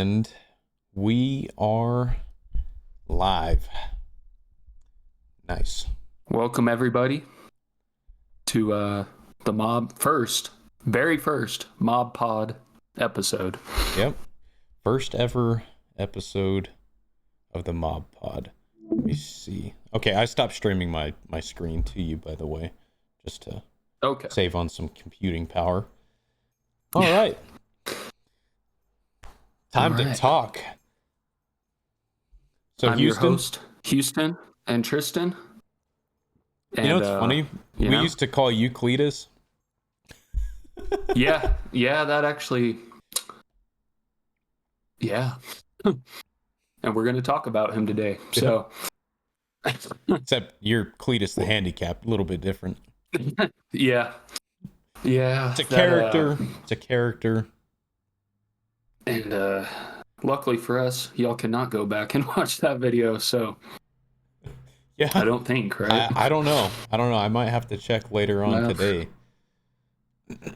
And we are live. Nice. Welcome everybody to the very first Mob Pod episode. Yep. First ever episode of the Mob Pod. Let me see. Okay, I stopped streaming my screen to you, by the way, just to save on some computing power. All right. Time to talk. So I'm your host, Houston, and Tristan. And, you know what's funny? We used to call you Cletus. yeah, that actually... Yeah. And we're going to talk about him today, so... Except you're Cletus the handicapped, a little bit different. Yeah. It's a character. It's a character. And luckily for us, y'all cannot go back and watch that video, so... Yeah. I don't think, right? I don't know. I might have to check later on today.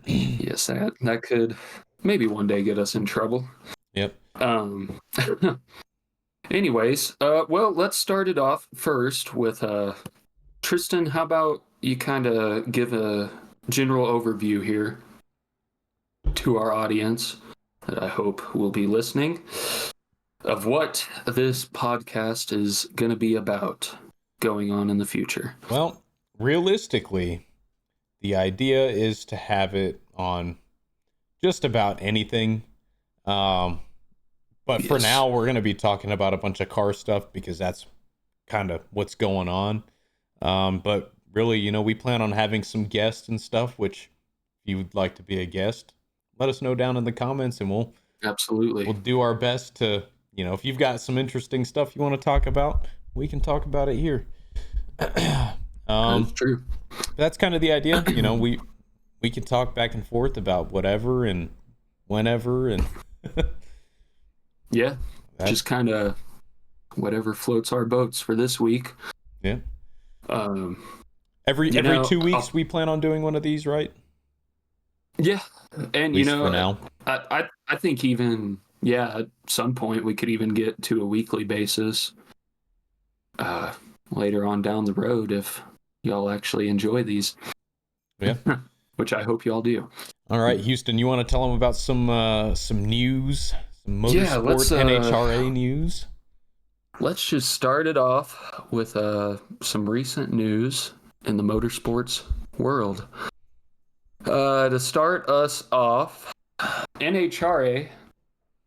Yes, that could maybe one day get us in trouble. Yep. Anyways, well, let's start it off first with Tristan. How about you kind of give a general overview here to our audience that I hope will be listening of what this podcast is going to be about going on in the future. Well, realistically, the idea is to have it on just about anything. But for now, we're going to be talking about a bunch of car stuff because that's kind of what's going on. But really, we plan on having some guests and stuff, which if you would like to be a guest, let us know down in the comments and we'll do our best to, if you've got some interesting stuff you want to talk about, we can talk about it here. That's true. That's kind of the idea. We can talk back and forth about whatever and whenever and yeah, just kind of whatever floats our boats for this week. Yeah. Every 2 weeks we plan on doing one of these, right? Yeah, and for now. I think even at some point we could even get to a weekly basis. Later on down the road if y'all actually enjoy these. Yeah. Which I hope y'all do. All right, Houston, you want to tell them about some news, some motorsport NHRA news? Let's just start it off with some recent news in the motorsports world. To start us off, NHRA,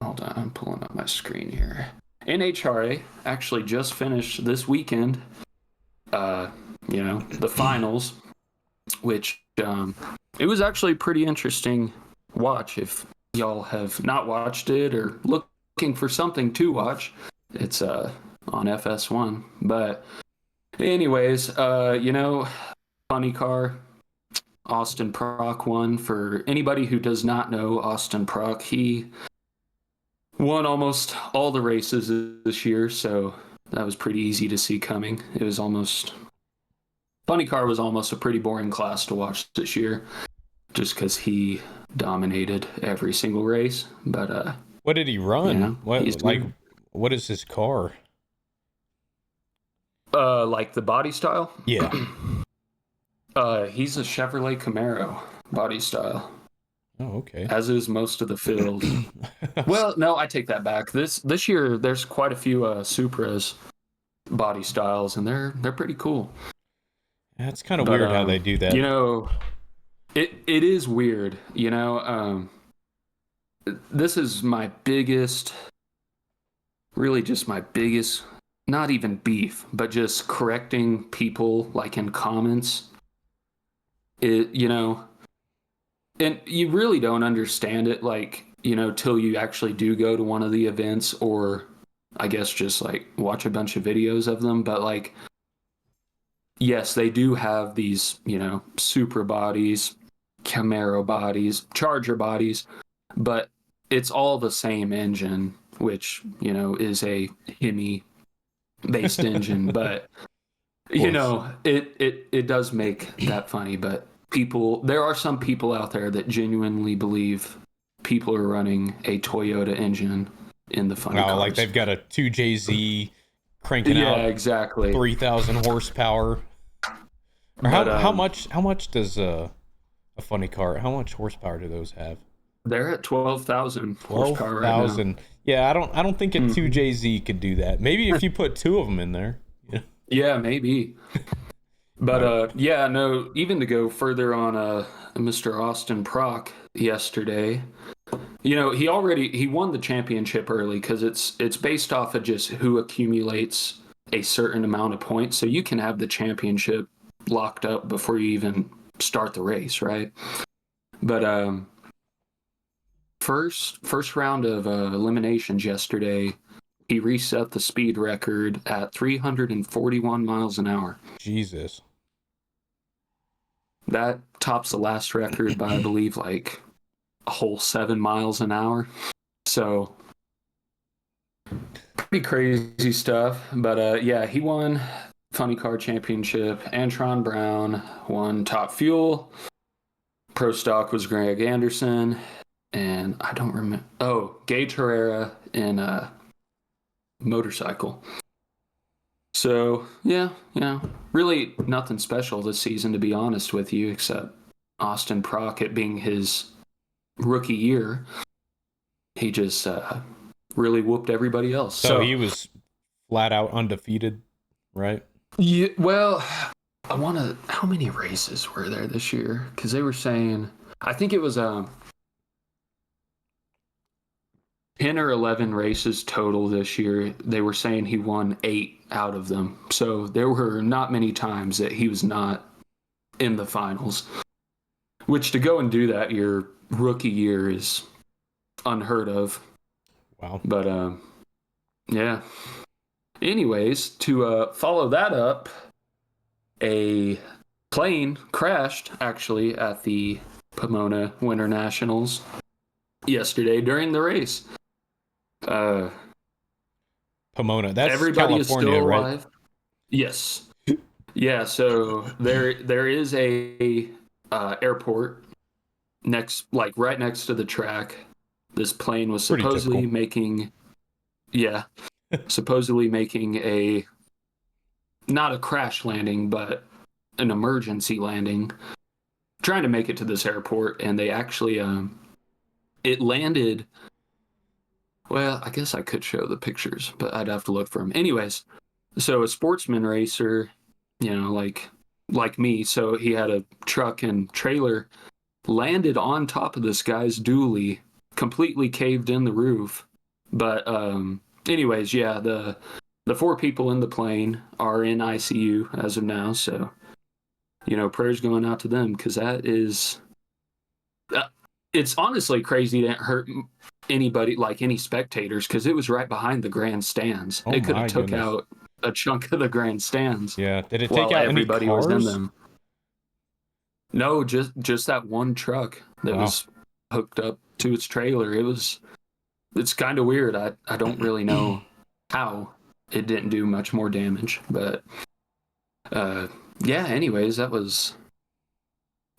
hold on, I'm pulling up my screen here. NHRA actually just finished this weekend, the finals, which it was actually a pretty interesting watch. If y'all have not watched it or looking for something to watch, it's on FS1. But anyways, funny car, Austin Prock won. For anybody who does not know Austin Prock, he won almost all the races this year, so that was pretty easy to see coming. It was Funny Car was almost a pretty boring class to watch this year, just because he dominated every single race. But what did he run? What is his car? Like the body style? Yeah. He's a Chevrolet Camaro body style. Oh, okay. As is most of the field. Well, no, I take that back. This year, there's quite a few Supras body styles, and they're pretty cool. Yeah, it's kind of weird how they do that. It is weird. This is my biggest, really just my biggest, not even beef, but just correcting people like in comments. And you really don't understand it, till you actually do go to one of the events, or I guess just watch a bunch of videos of them. But yes, they do have these, Supra bodies, Camaro bodies, Charger bodies, but it's all the same engine, which, is a Hemi based engine. But, it does make that funny. But there are some people out there that genuinely believe people are running a Toyota engine in the funny Oh, like cars. they've got a 2JZ cranking Yeah, out exactly. 3,000 horsepower. Or But how much does a funny car? How much horsepower do those have? they're at 12,000 Twelve horsepower right now. thousand. Yeah, I don't think a Hmm. 2JZ could do that. Maybe if you put two of them in there. Yeah. Yeah, maybe. But Uh, yeah, no, even to go further on Mr. Austin Prock yesterday, he won the championship early because it's based off of just who accumulates a certain amount of points. So you can have the championship locked up before you even start the race, right? But first round of eliminations yesterday, he reset the speed record at 341 miles an hour. Jesus. That tops the last record by, I believe, like a whole 7 miles an hour. So pretty crazy stuff. But yeah, he won Funny Car Championship. Antron Brown won Top Fuel. Pro Stock was Greg Anderson. And I don't remember. Oh, Gage Herrera in motorcycle. So yeah, really nothing special this season, to be honest with you, except Austin Prockett being his rookie year. He just really whooped everybody else. So he was flat out undefeated, right? Yeah, well, I want to. How many races were there this year? Because they were saying, I think it was 10 or 11 races total this year. They were saying he won 8 out of them. So there were not many times that he was not in the finals. Which, to go and do that your rookie year is unheard of. Wow. But yeah. Anyways, to follow that up, a plane crashed actually at the Pomona Winter Nationals yesterday during the race. Pomona. That's Everybody is California, still right? alive. Yes. Yeah. So there is a airport right next to the track. This plane was Pretty supposedly typical. making, yeah, supposedly making a not a crash landing, but an emergency landing, trying to make it to this airport, and they actually it landed. Well, I guess I could show the pictures, but I'd have to look for them. Anyways, so a sportsman racer, like me, so he had a truck and trailer, landed on top of this guy's dually, completely caved in the roof. But anyways, yeah, the 4 people in the plane are in ICU as of now, so prayers going out to them, because that is it's honestly crazy. It didn't hurt anybody, like any spectators, because it was right behind the grandstands. Oh It could have my took goodness. out a chunk of the grandstands Yeah. Did it take while out any everybody was in cars? them. No, just that one truck that Wow. was hooked up to its trailer. It's kind of weird. I don't really know how it didn't do much more damage, but yeah. Anyways, that was,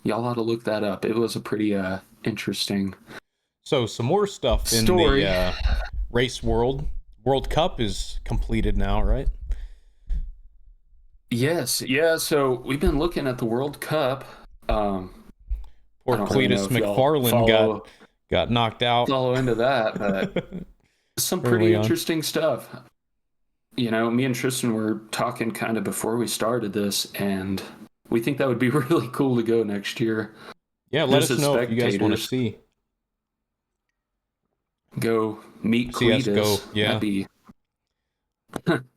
y'all ought to look that up. It was a pretty interesting So some more stuff in the story. race world. World Cup is completed now, right? Yes, yeah. So we've been looking at the World Cup. I Poor don't really know Cletus if y'all McFarland got knocked out follow into that, but some pretty early on. interesting stuff. Me and Tristan were talking kind of before we started this, and we think that would be really cool to go next year. Yeah, let Just us as know if you guys want to spectators, see go meet us Cletus. go. Yeah.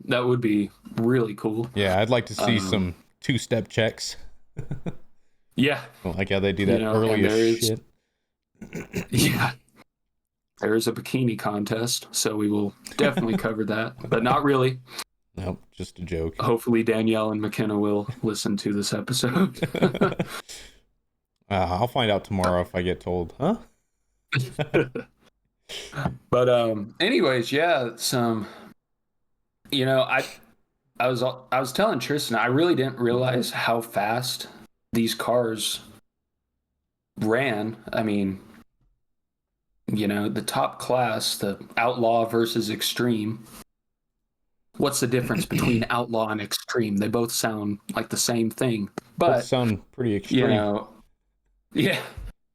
That would be really cool. Yeah, I'd like to see some two-step checks. Yeah, Like how they do that and early as shit. yeah, there is a bikini contest, so we will definitely cover that, but not really. Nope, just a joke. Hopefully Danielle and McKenna will listen to this episode. I'll find out tomorrow if I get told. Huh? But anyways, yeah, I was telling Tristan, I really didn't realize how fast these cars ran. I mean, The top class, the outlaw versus extreme. What's the difference between outlaw and extreme? They both sound like the same thing, Both but sound pretty you extreme. know, yeah,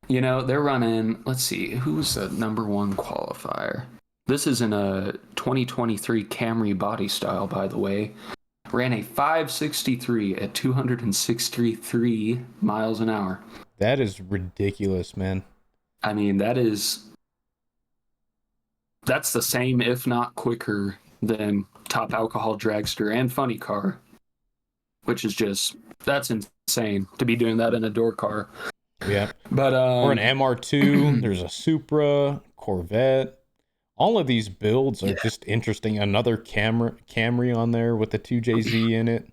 they're running. Let's see, who's the number one qualifier? This is in a 2023 Camry body style, by the way. Ran a 563 at 263 miles an hour. That is ridiculous, man. I mean, that's the same, if not quicker, than Top Alcohol Dragster and Funny Car, which is that's insane to be doing that in a door car. Yeah. But or an MR2. There's a Supra, Corvette. All of these builds are just interesting. Another Camry on there with the 2JZ in it.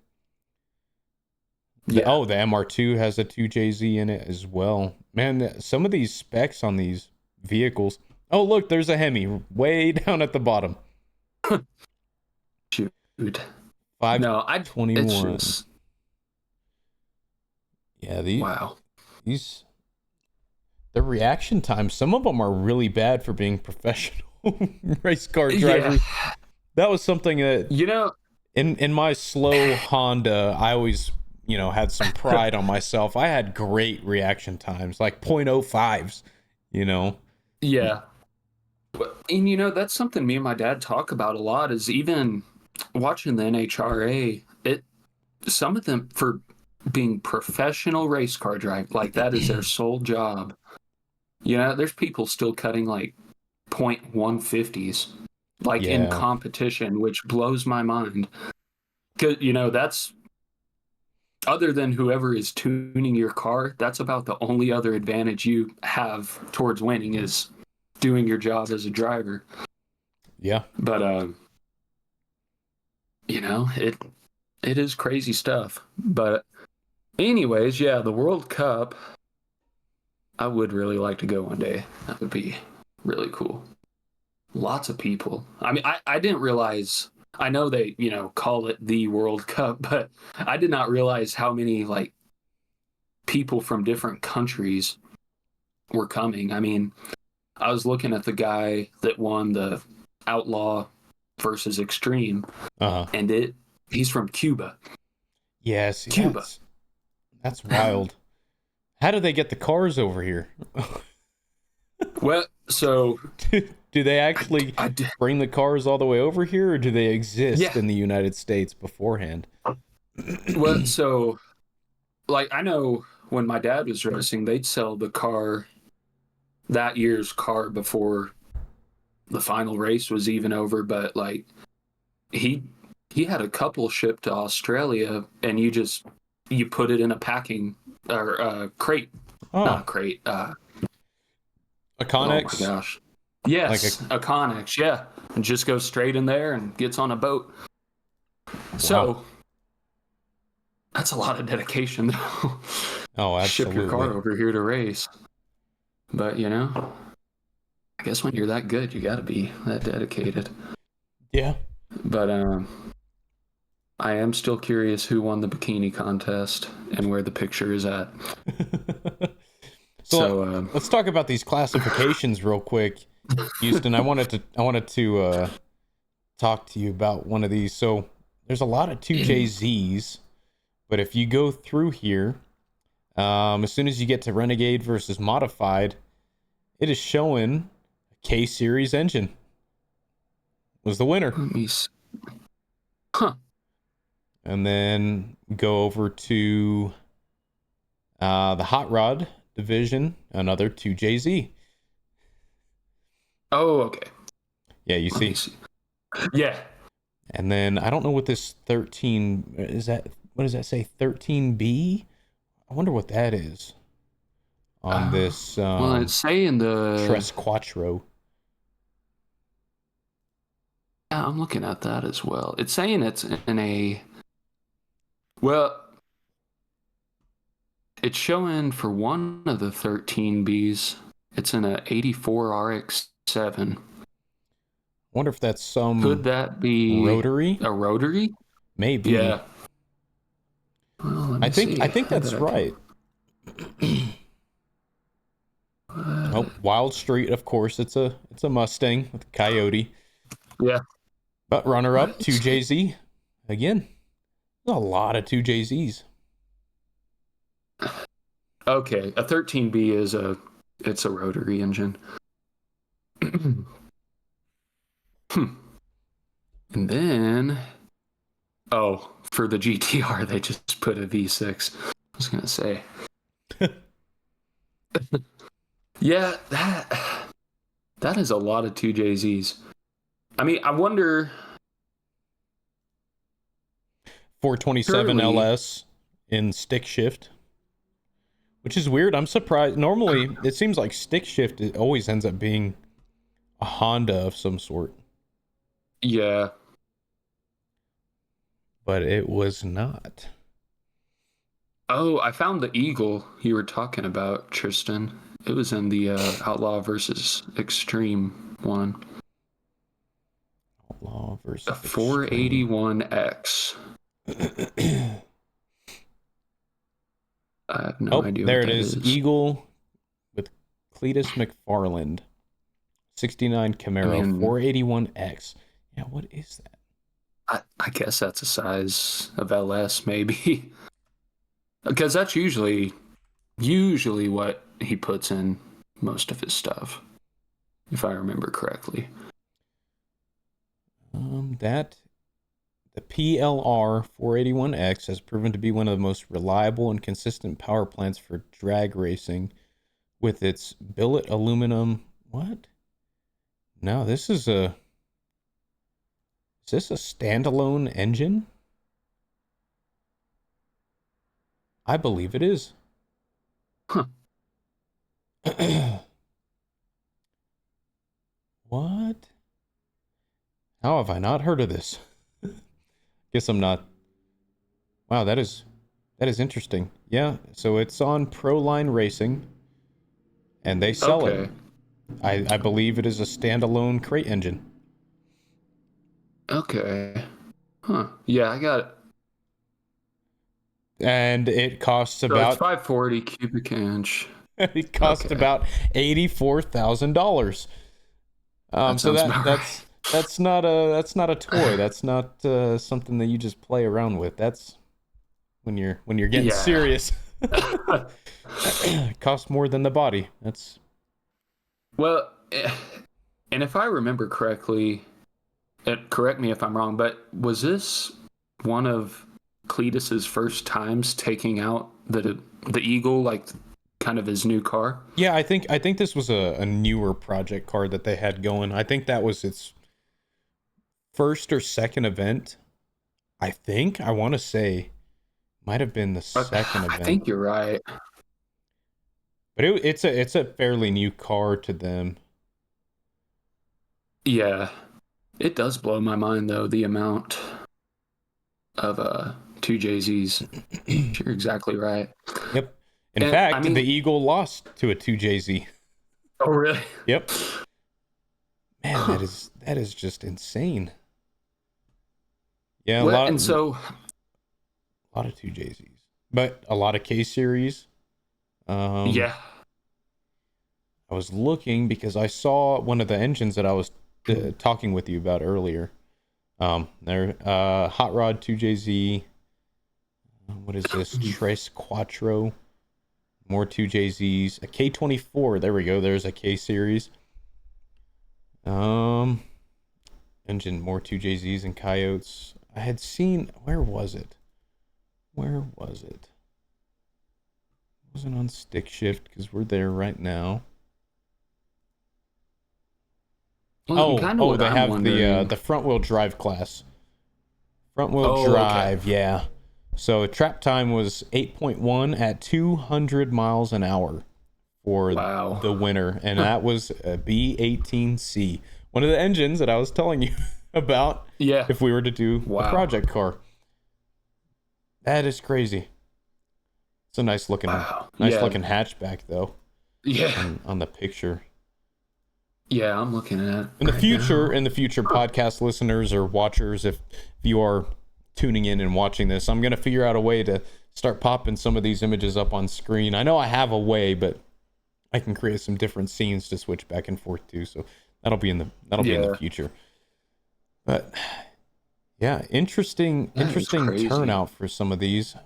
The MR2 has a 2JZ in it as well. Man, some of these specs on these vehicles. Oh, look, there's a Hemi way down at the bottom. Shoot. 521. Yeah, these the reaction time, some of them are really bad for being professional race car drivers. Yeah. That was something that in my slow Honda, I always had some pride on myself. I had great reaction times, like 0.05s. Yeah. And that's something me and my dad talk about a lot, is even watching the NHRA, some of them, for being professional race car drive, like that is their sole job. There's people still cutting like 0.150s, like in competition, which blows my mind. Because that's, other than whoever is tuning your car, that's about the only other advantage you have towards winning, is doing your job as a driver. Yeah. But it is crazy stuff. But anyways, yeah, the World Cup, I would really like to go one day. That would be really cool. Lots of people. I mean, I didn't realize, I know they, call it the World Cup, but I did not realize how many people from different countries were coming. I mean, I was looking at the guy that won the Outlaw versus Extreme, and he's from Cuba. Yes, Cuba. That's wild. How do they get the cars over here? Well, so do they actually bring the cars all the way over here, or do they exist in the United States beforehand? Well, so I know when my dad was racing, they'd sell the car, that year's car, before the final race was even over. But he had a couple shipped to Australia, and you put it in a packing or crate. Not crate. A Connex? Oh my gosh. Yes, a Connex, yeah. And just goes straight in there and gets on a boat. Wow. So that's a lot of dedication, though. Oh, absolutely. Ship your car over here to race. But, I guess when you're that good, you got to be that dedicated. Yeah. But I am still curious who won the bikini contest and where the picture is at. So let's talk about these classifications real quick, Houston. I wanted to talk to you about one of these. So there's a lot of 2JZs, but if you go through here, as soon as you get to Renegade versus Modified, it is showing a K-Series engine was the winner. Let me see. And then go over to the Hot Rod division, another 2JZ. Oh, okay. Yeah, you see? Yeah. And then I don't know what this 13 is. That, what does that say? 13B? I wonder what that is on this. Well, it's saying the Tres Quattro. Yeah, I'm looking at that as well. It's saying it's in a. Well, it's showing for one of the 13Bs, it's in a 84 RX-7. Wonder if that's some. Could that be rotary? A rotary? Maybe. Yeah. Well, I think that's right. Oh, Wild Street, of course. It's a Mustang with a Coyote. Yeah. But runner up, Nice. 2JZ. Again, there's a lot of 2JZs. Okay, a 13B it's a rotary engine. And then, for the GTR, they just put a V6. I was gonna say, yeah, that is a lot of 2JZs. I mean, I wonder. 427 Surely, LS in stick shift, which is weird. I'm surprised. Normally, it seems like stick shift it always ends up being a Honda of some sort, yeah. but it was not. Oh, I found the Eagle you were talking about, Tristan. It was in the Outlaw versus Extreme one. Outlaw versus A Extreme. 481X. I have no idea There what it that is. is. Eagle with Cletus McFarland. 69 Camaro, 481X. Yeah, what is that? I guess that's a size of LS, maybe. Because that's usually what he puts in most of his stuff, if I remember correctly. The PLR 481X has proven to be one of the most reliable and consistent power plants for drag racing with its billet aluminum. What? No, is this a standalone engine? I believe it is. Huh. What? How have I not heard of this? Guess I'm not. Wow, that is interesting. Yeah, so it's on Proline Racing, and they sell it. Okay. I believe it is a standalone crate engine. Okay. Huh. Yeah, I got it. And it costs So it's about 540 cubic inch. it costs Okay. about $84,000. That So sounds about right. that's not a toy. That's not something that you just play around with. That's when you're getting Yeah. serious. It costs more than the body. That's Well, and if I remember correctly, correct me if I'm wrong, but was this one of Cletus's first times taking out the Eagle, like kind of his new car? yeah. I think this was a newer project car that they had going. I think that was its first or second event. I want to say might have been the second I event. think you're right. But it's a fairly new car to them. Yeah, it does blow my mind though, the amount of 2JZs. You're exactly right. Yep. In And fact, I mean, the Eagle lost to a 2JZ. oh really? Yep. Man, Huh. that is just insane. Yeah, Well, and so a lot of 2JZs, but a lot of K series. yeah. I was looking because I saw one of the engines that I was talking with you about earlier. There, Hot Rod 2JZ. What is this? Tres Quattro. More 2JZs. A K24. There we go. There's a K series. Engine, more 2JZs and Coyotes. I had seen. Where was it? It wasn't on stick shift because we're there right now. Well, kind of what They I'm have wondering. the front wheel drive class. Front wheel Oh, drive, okay. yeah. So trap time was 8.1 at 200 miles an hour for Wow. the winner, and that was a B18C, one of the engines that I was telling you about. Yeah. If we were to do a Wow. project car, that is crazy. It's a nice looking hatchback though. Yeah. On the picture. Yeah, I'm looking at it In the right future, podcast listeners or watchers, if you are tuning in and watching this, I'm gonna figure out a way to start popping some of these images up on screen. I know I have a way, but I can create some different scenes to switch back and forth to. So that'll be in the future. But yeah, That is interesting crazy. turnout for some of these.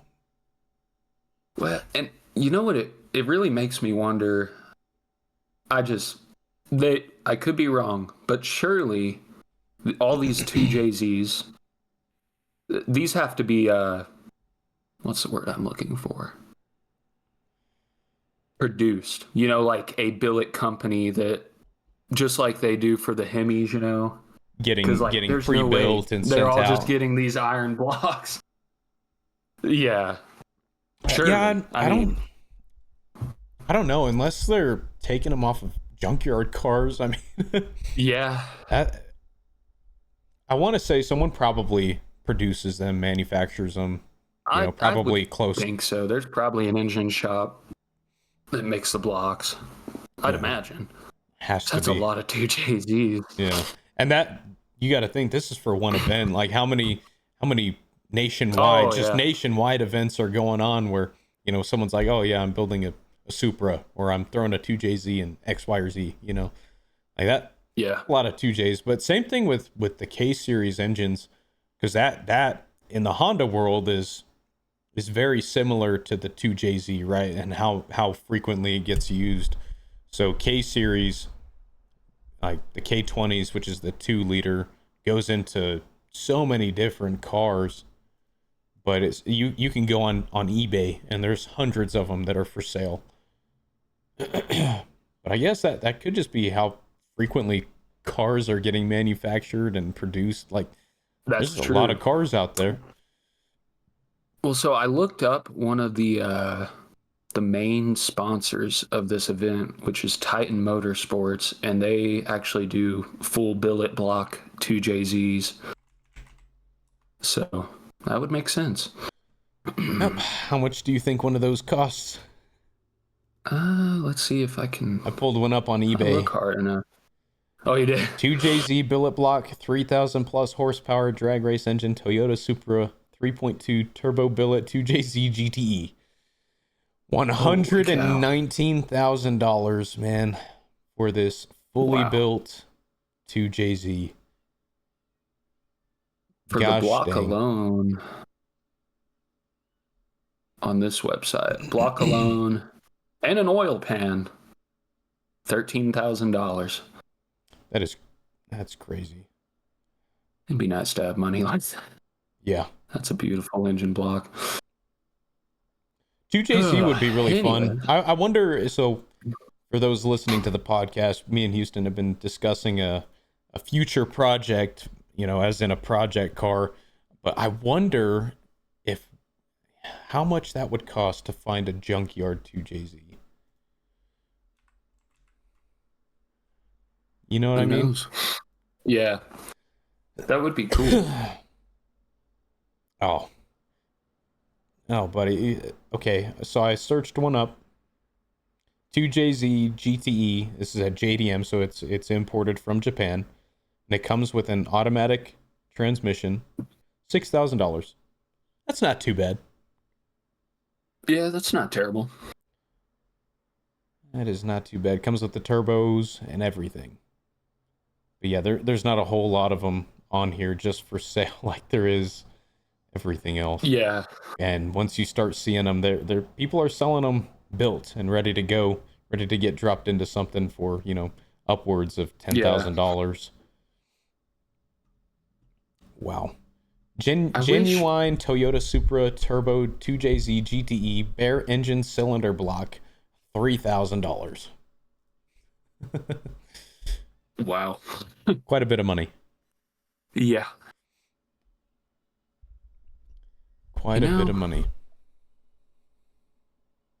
Well, and you know what? It really makes me wonder. I just I could be wrong, but surely all these two JZs, these have to be what's the word I'm looking for? Produced. You know, like a billet company that just like they do for the Hemis, you know, because like Getting there's no way pre-built and they're sent all just out. getting these iron blocks. Yeah, surely. Yeah, I mean, I don't know unless they're taking them off of junkyard cars. I mean, yeah, that, I want to say someone probably produces them, manufactures them. I would Probably close. think so. There's probably an engine shop that makes the blocks. I'd Yeah, imagine. has So to that's a be. lot of two JZs. Yeah, and that you got to think this is for one event. Like how many nationwide, Oh just yeah, nationwide events are going on where someone's like, oh yeah, I'm building a Supra or I'm throwing a 2JZ and X, Y, or Z. Like that. yeah. A lot of 2Js, but same thing with the K series engines, because that in the Honda world is very similar to the 2JZ, right? And how frequently it gets used. So K series, like the K20s, which is the 2 liter, goes into so many different cars. But it's you can go on eBay and there's hundreds of them that are for sale. But I guess that could just be how frequently cars are getting manufactured and produced. Like That's there's a lot true. of cars out there. Well, so I looked up one of the main sponsors of this event, which is Titan Motorsports, and they actually do full billet block 2JZs. So that would make sense. Yep. How much do you think one of those costs? Let's see if I can. I pulled one up on I look eBay. hard enough. Oh, you did? 2JZ billet block, 3,000 plus horsepower drag race engine, Toyota Supra 3.2 turbo billet, 2JZ GTE. Holy cow. $119,000, man, for this fully Wow. built 2JZ. For the Gosh block dang. alone on this website, block alone and an oil pan, $13,000. That's crazy. It'd be nice to have money like that. Yeah. That's a beautiful engine block. 2JZ would be really Anyway, fun. I wonder, so for those listening to the podcast, me and Houston have been discussing a future project, as in a project car. But I wonder if how much that would cost to find a junkyard 2JZ. You know what I who mean? knows? Yeah, that would be cool. Oh, oh, buddy. Okay, so I searched one up. 2JZ GTE. This is at JDM, so it's imported from Japan, and it comes with an automatic transmission. $6,000. That's not too bad. Yeah, that's not terrible. That is not too bad. Comes with the turbos and everything. But yeah, there's not a whole lot of them on here just for sale like there is everything else. Yeah, And once you start seeing them, they're people are selling them built and ready to go, ready to get dropped into something for upwards of ten yeah. thousand dollars. Wow. I wish. Genuine Toyota Supra Turbo 2JZ GTE bare engine cylinder block, $3,000. Wow. Quite a bit of money. Yeah. Quite a bit of money.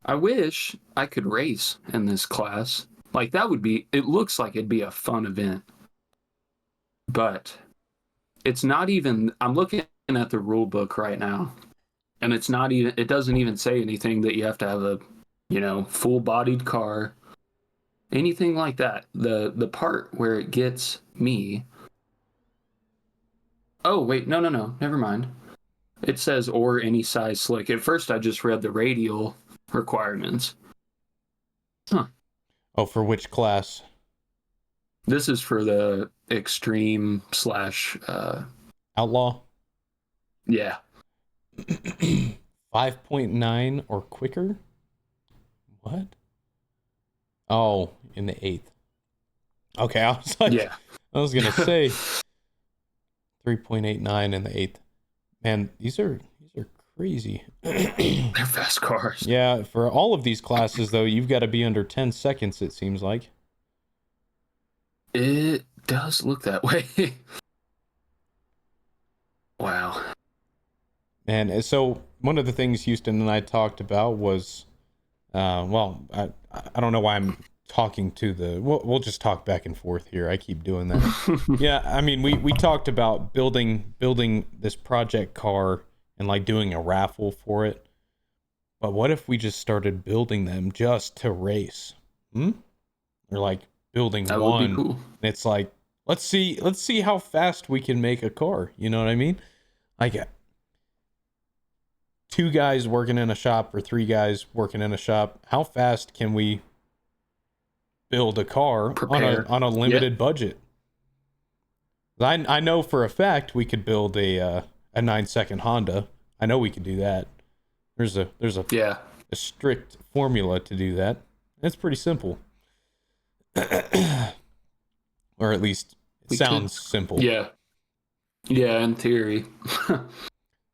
I wish I could race in this class. Like that would be. It looks like it'd be a fun event, but it's not even. I'm looking at the rule book right now, and it's not even. It doesn't even say anything that you have to have a, full-bodied car, anything like that. The part where it gets me. Oh wait, no, never mind. It says or any size slick. At first, I just read the radial requirements. Huh. Oh, for which class? This is for the extreme slash. Outlaw? Yeah. 5.9 or quicker? What? Oh, in the 8th. Okay, I was like, Yeah. I was gonna say 3.89 in the 8th. Man, these are crazy. They're fast cars. Yeah, for all of these classes though, you've got to be under 10 seconds, it seems like. It does look that way. Wow. And so one of the things Houston and I talked about was, well, I don't know why I'm talking to the. We'll just talk back and forth here. I keep doing that. Yeah, I mean, we talked about building this project car and like doing a raffle for it. But what if we just started building them just to race? Hmm? Or like building That would be one. cool. And it's like, let's see how fast we can make a car. You know what I mean? Like two guys working in a shop or three guys working in a shop. How fast can we build a car Prepare. on a limited budget? I know for a fact we could build a 9-second Honda. I know we could do that. There's Yeah. a strict formula to do that. It's pretty simple. Or at least it sounds simple. Yeah. Yeah, in theory.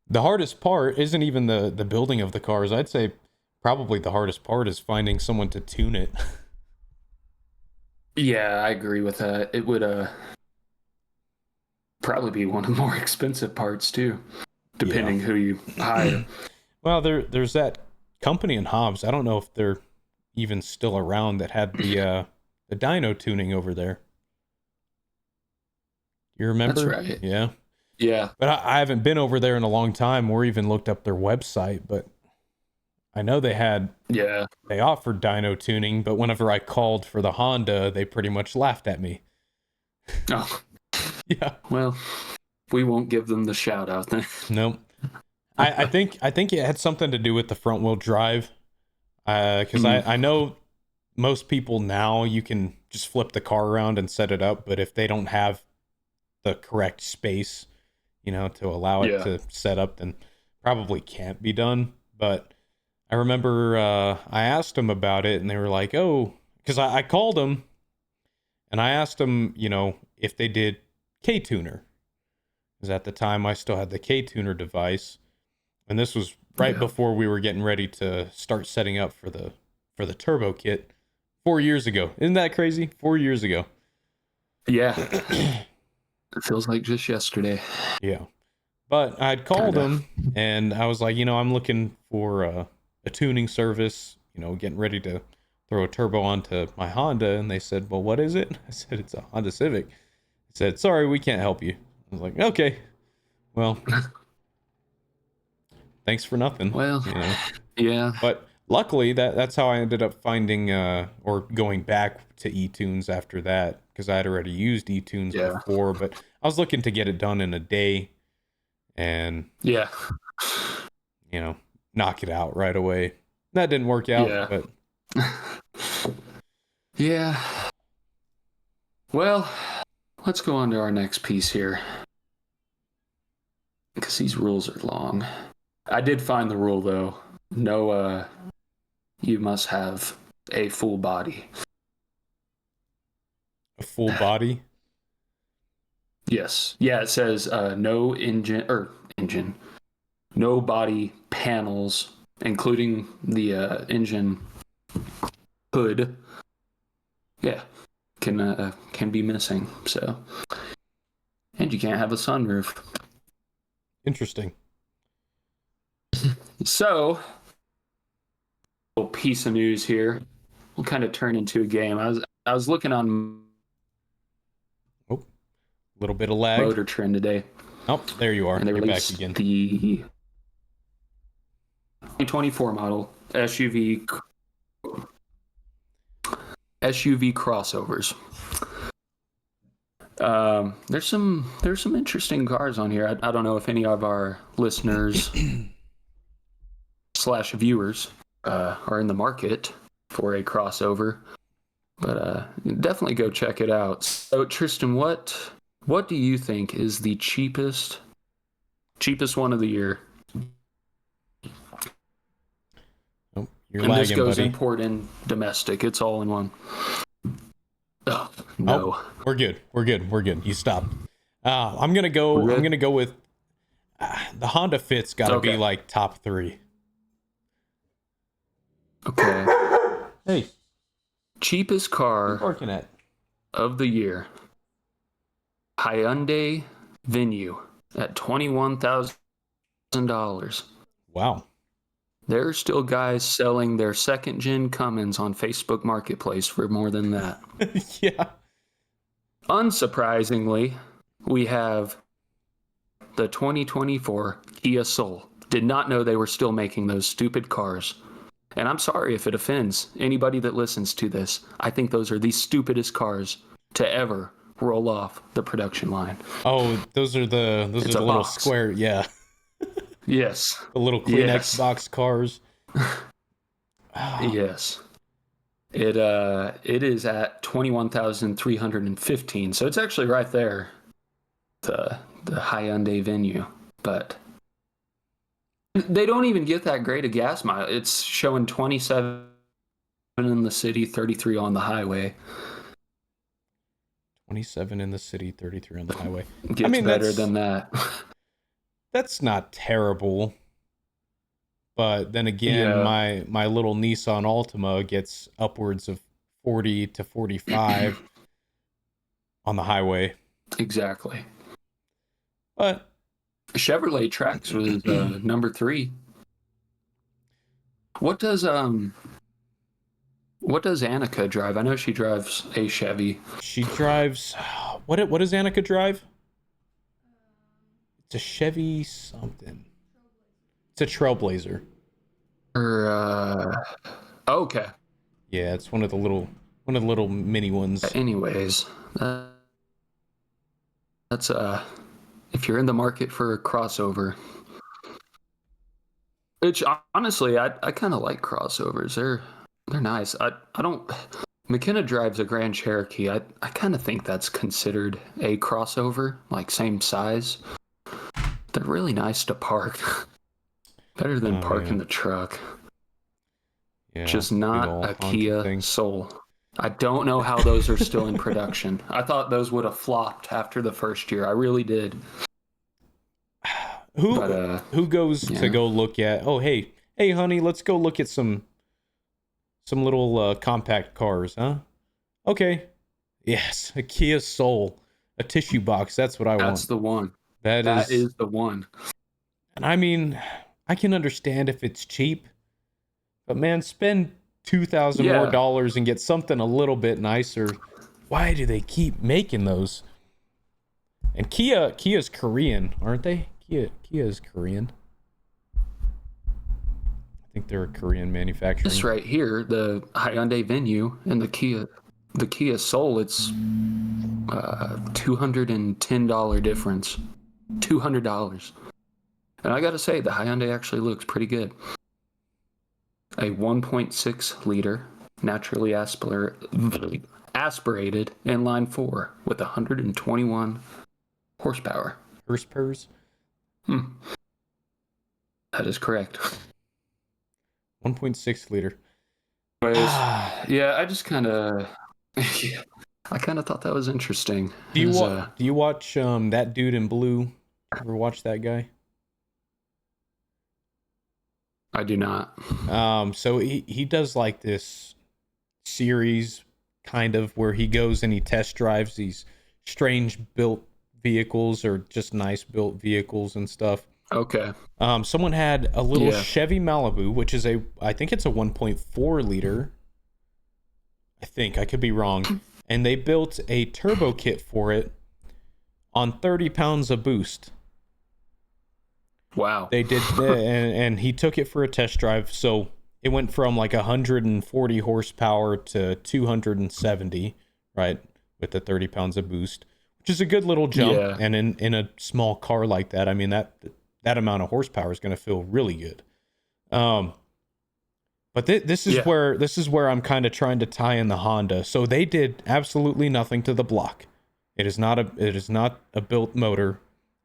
The hardest part isn't even the building of the cars. I'd say probably the hardest part is finding someone to tune it. Yeah, I agree with that. It would probably be one of the more expensive parts too, depending who you hire. Well, there's that company in Hobbs. I don't know if they're even still around that had the dyno tuning over there. You remember? That's right. Yeah. Yeah. But I haven't been over there in a long time or even looked up their website, but I know they offered dyno tuning, but whenever I called for the Honda, they pretty much laughed at me. Oh. Yeah. Well, we won't give them the shout out then. Nope. I think it had something to do with the front wheel drive. Because I know most people now you can just flip the car around and set it up, but if they don't have the correct space, to allow it to set up, then probably can't be done. But I remember I asked them about it and they were like, oh, because I called them and I asked them, if they did K-Tuner. Because at the time I still had the K-Tuner device. And this was right before we were getting ready to start setting up for the turbo kit 4 years ago. Isn't that crazy? 4 years ago. Yeah. It feels like just yesterday. Yeah. But I'd called them and I was like, I'm looking for a tuning service, getting ready to throw a turbo onto my Honda. And they said, well, what is it? I said, it's a Honda Civic. I said, sorry, we can't help you. I was like, okay, well, thanks for nothing. Well, yeah. But luckily, that's how I ended up finding or going back to eTunes after that, because I had already used eTunes before. But I was looking to get it done in a day, and knock it out right away. That didn't work out, but yeah. Well, let's go on to our next piece here, because these rules are long. I did find the rule though. No, you must have a full body. A full body? Yes. Yeah, it says no engine, no body panels, including the engine hood. Yeah, can be missing. So, and you can't have a sunroof. Interesting. So, a little piece of news here. We'll kind of turn into a game. I was looking on a little bit of lag. Motor Trend today. Oh, there you are. And they You're released back again. The 2024 model SUV crossovers. There's some interesting cars on here. I don't know if any of our listeners / viewers are in the market for a crossover. But definitely go check it out. So Tristan, what do you think is the cheapest one of the year? Oh, you're And this lagging, goes buddy. import and domestic. It's all in one. Oh, no. Oh, we're good. We're good. We're good. You stopped. I'm gonna go. We're I'm good? gonna go with the Honda Fit's got to be Okay. like top 3. Okay. Hey, Cheapest what are you car barking at? of the year. Hyundai Venue at $21,000. Wow. There are still guys selling their second gen Cummins on Facebook Marketplace for more than that. Yeah. Unsurprisingly, we have the 2024 Kia Soul. Did not know they were still making those stupid cars. And I'm sorry if it offends anybody that listens to this. I think those are the stupidest cars to ever roll off the production line. Oh, those are the It's a little box. square. Yeah, Yes. the little Kleenex Yes. box cars. Oh, Yes. It is at 21,315. So it's actually right there. The Hyundai Venue, but they don't even get that great a gas mile. It's showing 27 in the city, 33 on the highway. 27 in the city, 33 on the highway. Gets mean, better than that. That's not terrible. But then again, Yeah. my little Nissan Altima gets upwards of 40 to 45 on the highway. Exactly. But Chevrolet Trax was number 3. What does Annika drive? I know she drives a Chevy. she drives what does Annika drive? It's a Chevy something. It's a Trailblazer. Or okay. Yeah, it's one of the little mini ones. Anyways, that's if you're in the market for a crossover, which honestly I kind of like crossovers. They're nice. I don't. McKenna drives a Grand Cherokee. I kind of think that's considered a crossover, like same size. They're really nice to park. Better than parking the truck. Yeah, Just big not ol' a honky Kia thing. Soul. I don't know how those are still in production. I thought those would have flopped after the first year. I really did. Who goes to go look at? Oh, hey, honey, let's go look at some little compact cars, huh? Okay. Yes, a Kia Soul, a tissue box. That's what I want. That's the one. That is the one. And I mean, I can understand if it's cheap, but man, spend $2,000 more dollars and get something a little bit nicer. Why do they keep making those? And Kia's Korean, aren't they? Kia's Korean. I think they're a Korean manufacturer. This right here, the Hyundai Venue and the Kia Soul, it's $210 difference. $200. And I gotta say, the Hyundai actually looks pretty good. A 1.6 liter, naturally aspirated inline 4 with 121 horsepower. Purse. That is correct. 1.6 liter. Yeah, I just kind of, I kind of thought that was interesting. Do you watch That Dude in Blue? Ever watch that guy? I do not. So he does like this series kind of where he goes and he test drives these strange built vehicles or just nice built vehicles and stuff. Okay. Someone had a little Chevy Malibu, which is I think it's a 1.4 liter. I think I could be wrong. And they built a turbo kit for it on 30 pounds of boost. Wow. They did, and he took it for a test drive. So it went from like 140 horsepower to 270, right? With the 30 pounds of boost, which is a good little jump. Yeah. And in a small car like that, I mean, that amount of horsepower is going to feel really good. But But this is where I'm kind of trying to tie in the Honda. So they did absolutely nothing to the block. It is not a built motor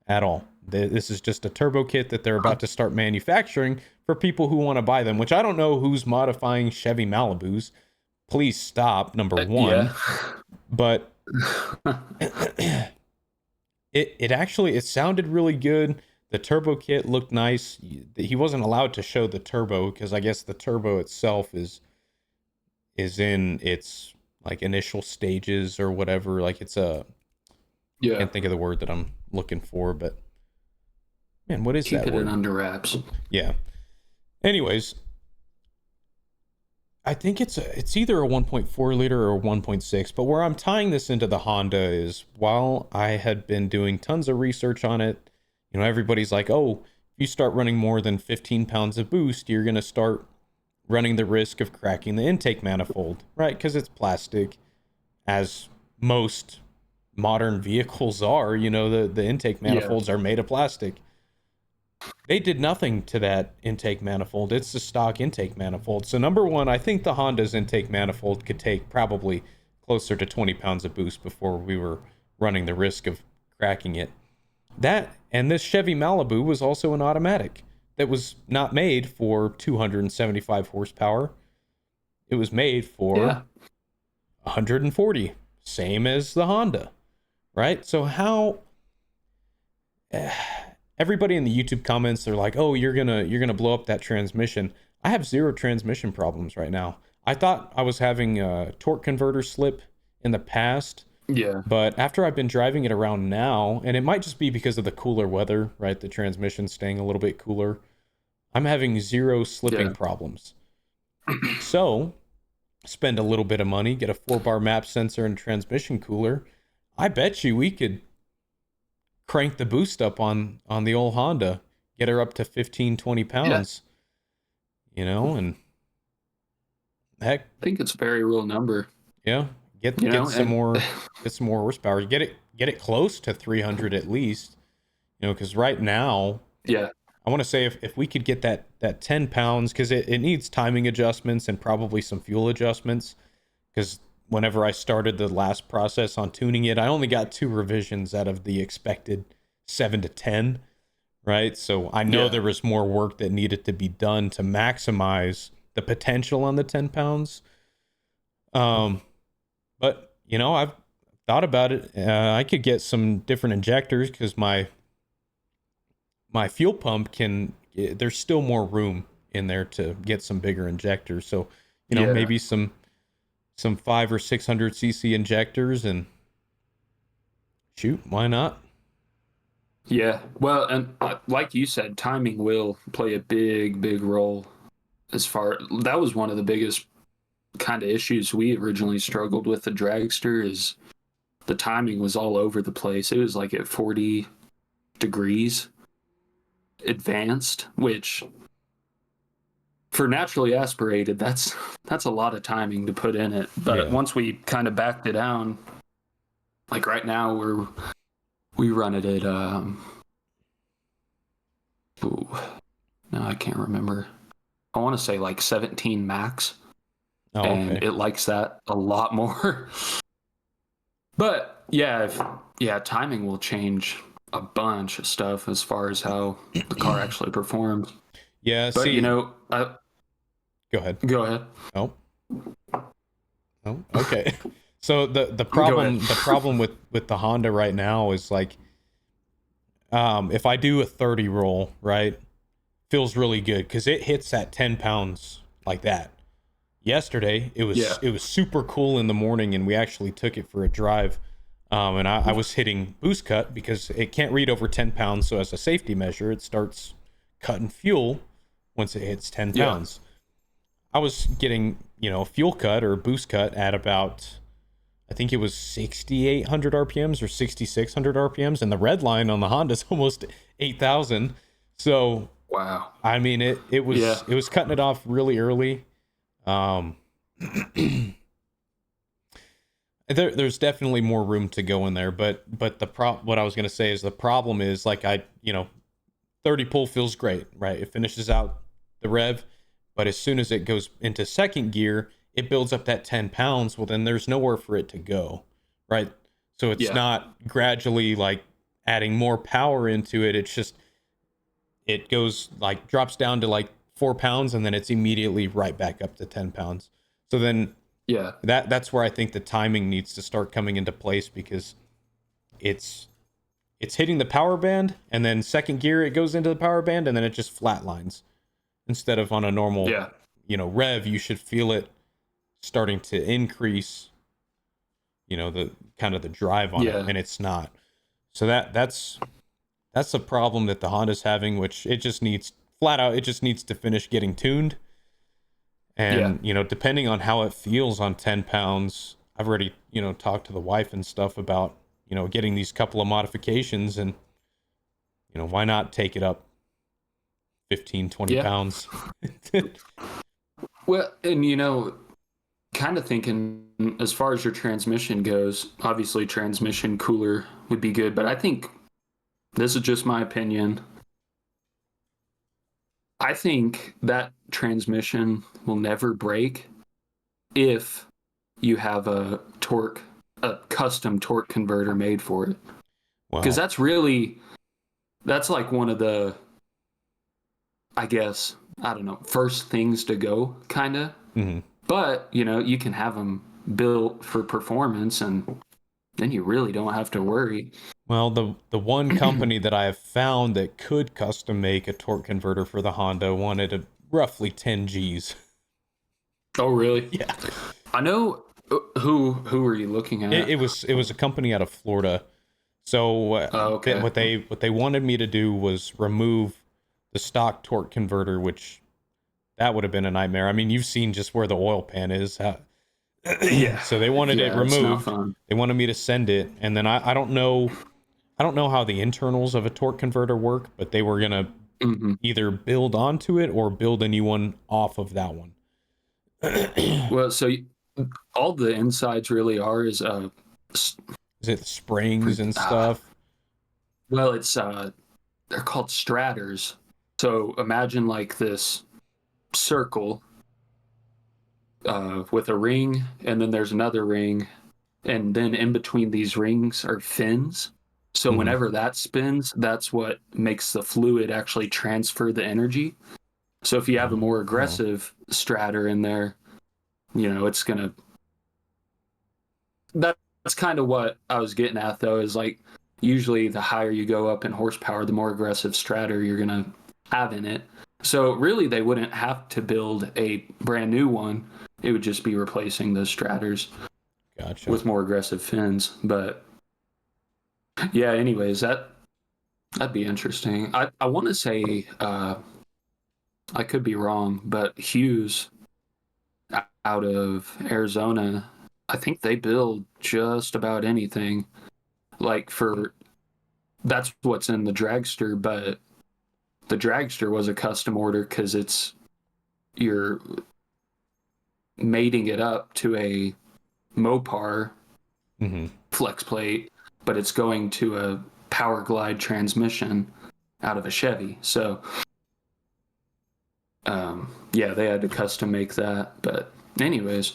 at all. This is just a turbo kit that they're about to start manufacturing for people who want to buy them, which I don't know who's modifying Chevy Malibus. Please stop, number one. Yeah. But it actually sounded really good. The turbo kit looked nice. He wasn't allowed to show the turbo because I guess the turbo itself is in its like initial stages or whatever. Like it's I can't think of the word that I'm looking for, but man, what is Keep that it word? under wraps. Yeah. Anyways, I think it's either a 1.4 liter or a 1.6, but where I'm tying this into the Honda is while I had been doing tons of research on it, everybody's like, oh, if you start running more than 15 pounds of boost, you're going to start running the risk of cracking the intake manifold, right? Because it's plastic, as most modern vehicles are. The intake manifolds are made of plastic. They did nothing to that intake manifold. It's the stock intake manifold. So number one, I think the Honda's intake manifold could take probably closer to 20 pounds of boost before we were running the risk of cracking it. That and this Chevy Malibu was also an automatic that was not made for 275 horsepower. It was made for 140, same as the Honda, right? So how everybody in the YouTube comments, they're like, "Oh, you're gonna blow up that transmission." I have zero transmission problems right now. I thought I was having a torque converter slip in the past. Yeah. But after I've been driving it around now, and it might just be because of the cooler weather, right? The transmission's staying a little bit cooler. I'm having zero slipping problems. So, spend a little bit of money, get a 4-bar map sensor and transmission cooler. I bet you we could crank the boost up on the old Honda, get her up to 15, 20 pounds. And heck, I think it's a very real number. Yeah. Get some more horsepower. Get it close to 300 at least. Because right now, I want to say if we could get that 10 pounds, because it needs timing adjustments and probably some fuel adjustments. Because whenever I started the last process on tuning it, I only got 2 revisions out of the expected 7 to 10, right? So I know there was more work that needed to be done to maximize the potential on the 10 pounds. But, I've thought about it. I could get some different injectors because my fuel pump there's still more room in there to get some bigger injectors. So, maybe some 500 or 600 cc injectors and shoot, why not? Yeah. Well, and like you said, timing will play a big, big role that was one of the biggest kind of issues we originally struggled with the dragster is the timing was all over the place. It was like at 40 degrees advanced, which for naturally aspirated, that's a lot of timing to put in it. But once we kind of backed it down, like right now we run it at no, I can't remember. I want to say like 17 max. Oh, and okay. it likes that a lot more. But timing will change a bunch of stuff as far as how the car actually performs. Yeah, but go ahead. Go ahead. Oh, okay. So the problem with the Honda right now is like, if I do a 30 roll, right, feels really good because it hits that 10 pounds like that. Yesterday, it was super cool in the morning, and we actually took it for a drive. And I was hitting boost cut because it can't read over 10 pounds. So as a safety measure, it starts cutting fuel once it hits 10 pounds. I was getting, fuel cut or boost cut at about, I think it was 6,800 RPMs or 6,600 RPMs. And the red line on the Honda is almost 8,000. So, wow. I mean, it was cutting it off really early. There's definitely more room to go in there, but what I was going to say is the problem is like 30 pull feels great, right? It finishes out the rev, But as soon as it goes into second gear, it builds up that 10 pounds. Well, then there's nowhere for it to go, right? So it's Yeah. not gradually like adding more power into it. It's just, it goes like drops down to like 4 pounds and then it's immediately right back up to 10 pounds. So then Yeah. that's where I think the timing needs to start coming into place, because it's it's hitting the power band and then second gear it goes into the power band and then it just flatlines. Instead of on a normal, Yeah. rev, you should feel it starting to increase, the kind of the drive on it, Yeah. and it's not. So that's a problem that the Honda's having, which it just needs, flat out, it just needs to finish getting tuned. Yeah. And, depending on how it feels on 10 pounds, I've already, talked to the wife and stuff about, getting these couple of modifications, and, why not take it up 15, 20 Yeah. pounds? Well, and kind of thinking as far as your transmission goes, obviously transmission cooler would be good, but I think this is just my opinion. I think that transmission will never break if you have a custom torque converter made for it. Because Well, that's like one of the, I guess, I don't know, first things to go, kind of. mhm. But, you can have them built for performance and then you really don't have to worry. Well, the one company that I have found that could custom make a torque converter for the Honda wanted roughly 10 G's. Oh, really? Yeah. I know. Who are you looking It, at? it was it was a company out of Florida. So Oh, okay. what they wanted me to do was remove the stock torque converter, which that would have been a nightmare. I mean, you've seen just where the oil pan is. Yeah. So they wanted it Yeah, it's not removed. fun. They wanted me to send it, and then I don't know how the internals of a torque converter work, but they were gonna Hmm. either build onto it or build a new one off of that one. Well, so all the insides really are is Is it springs and stuff? well, it's they're called straters. So imagine like this circle with a ring, and then there's another ring, and then in between these rings are fins. So Hmm. whenever that spins, that's what makes the fluid actually transfer the energy. So if you have a more Oh, aggressive stratter in there, it's gonna. That's kind of what I was getting at, though. Is like usually the higher you go up in horsepower, the more aggressive stratter you're gonna have in it. So really, they wouldn't have to build a brand new one. It would just be replacing those stratters gotcha. with more aggressive fins. But yeah, anyways, that'd be interesting. I want to say I could be wrong, but Hughes out of Arizona, I think they build just about anything. Like for that's what's in the dragster, but the dragster was a custom order because you're mating it up to a Mopar Hmm. flex plate, but it's going to a power glide transmission out of a Chevy. So yeah, they had to custom make that. But anyways,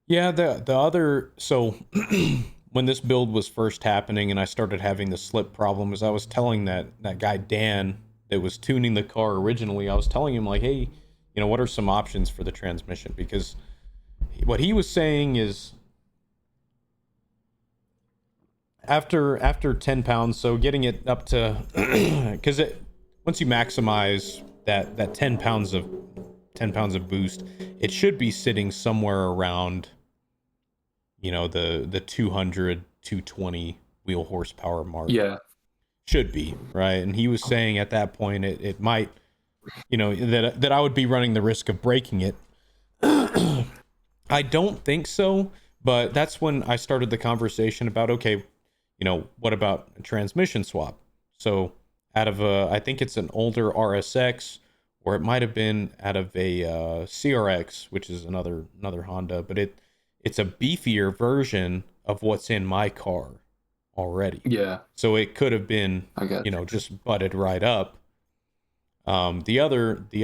Yeah, the other, so when this build was first happening and I started having the slip problems, I was telling that guy Dan that was tuning the car originally, I was telling him like, hey, what are some options for the transmission? Because what he was saying is after 10 pounds, so getting it up to, because it once you maximize that 10 pounds of boost, it should be sitting somewhere around the 200 220 wheel horsepower mark. yeah, Should be right. And he was saying at that point it might, that I would be running the risk of breaking it. I don't think so, but that's when I started the conversation about, okay, what about a transmission swap? So out of I think it's an older RSX, or it might have been out of a CRX, which is another Honda, but it's a beefier version of what's in my car already. yeah, So it could have been, I got you. just butted right up. The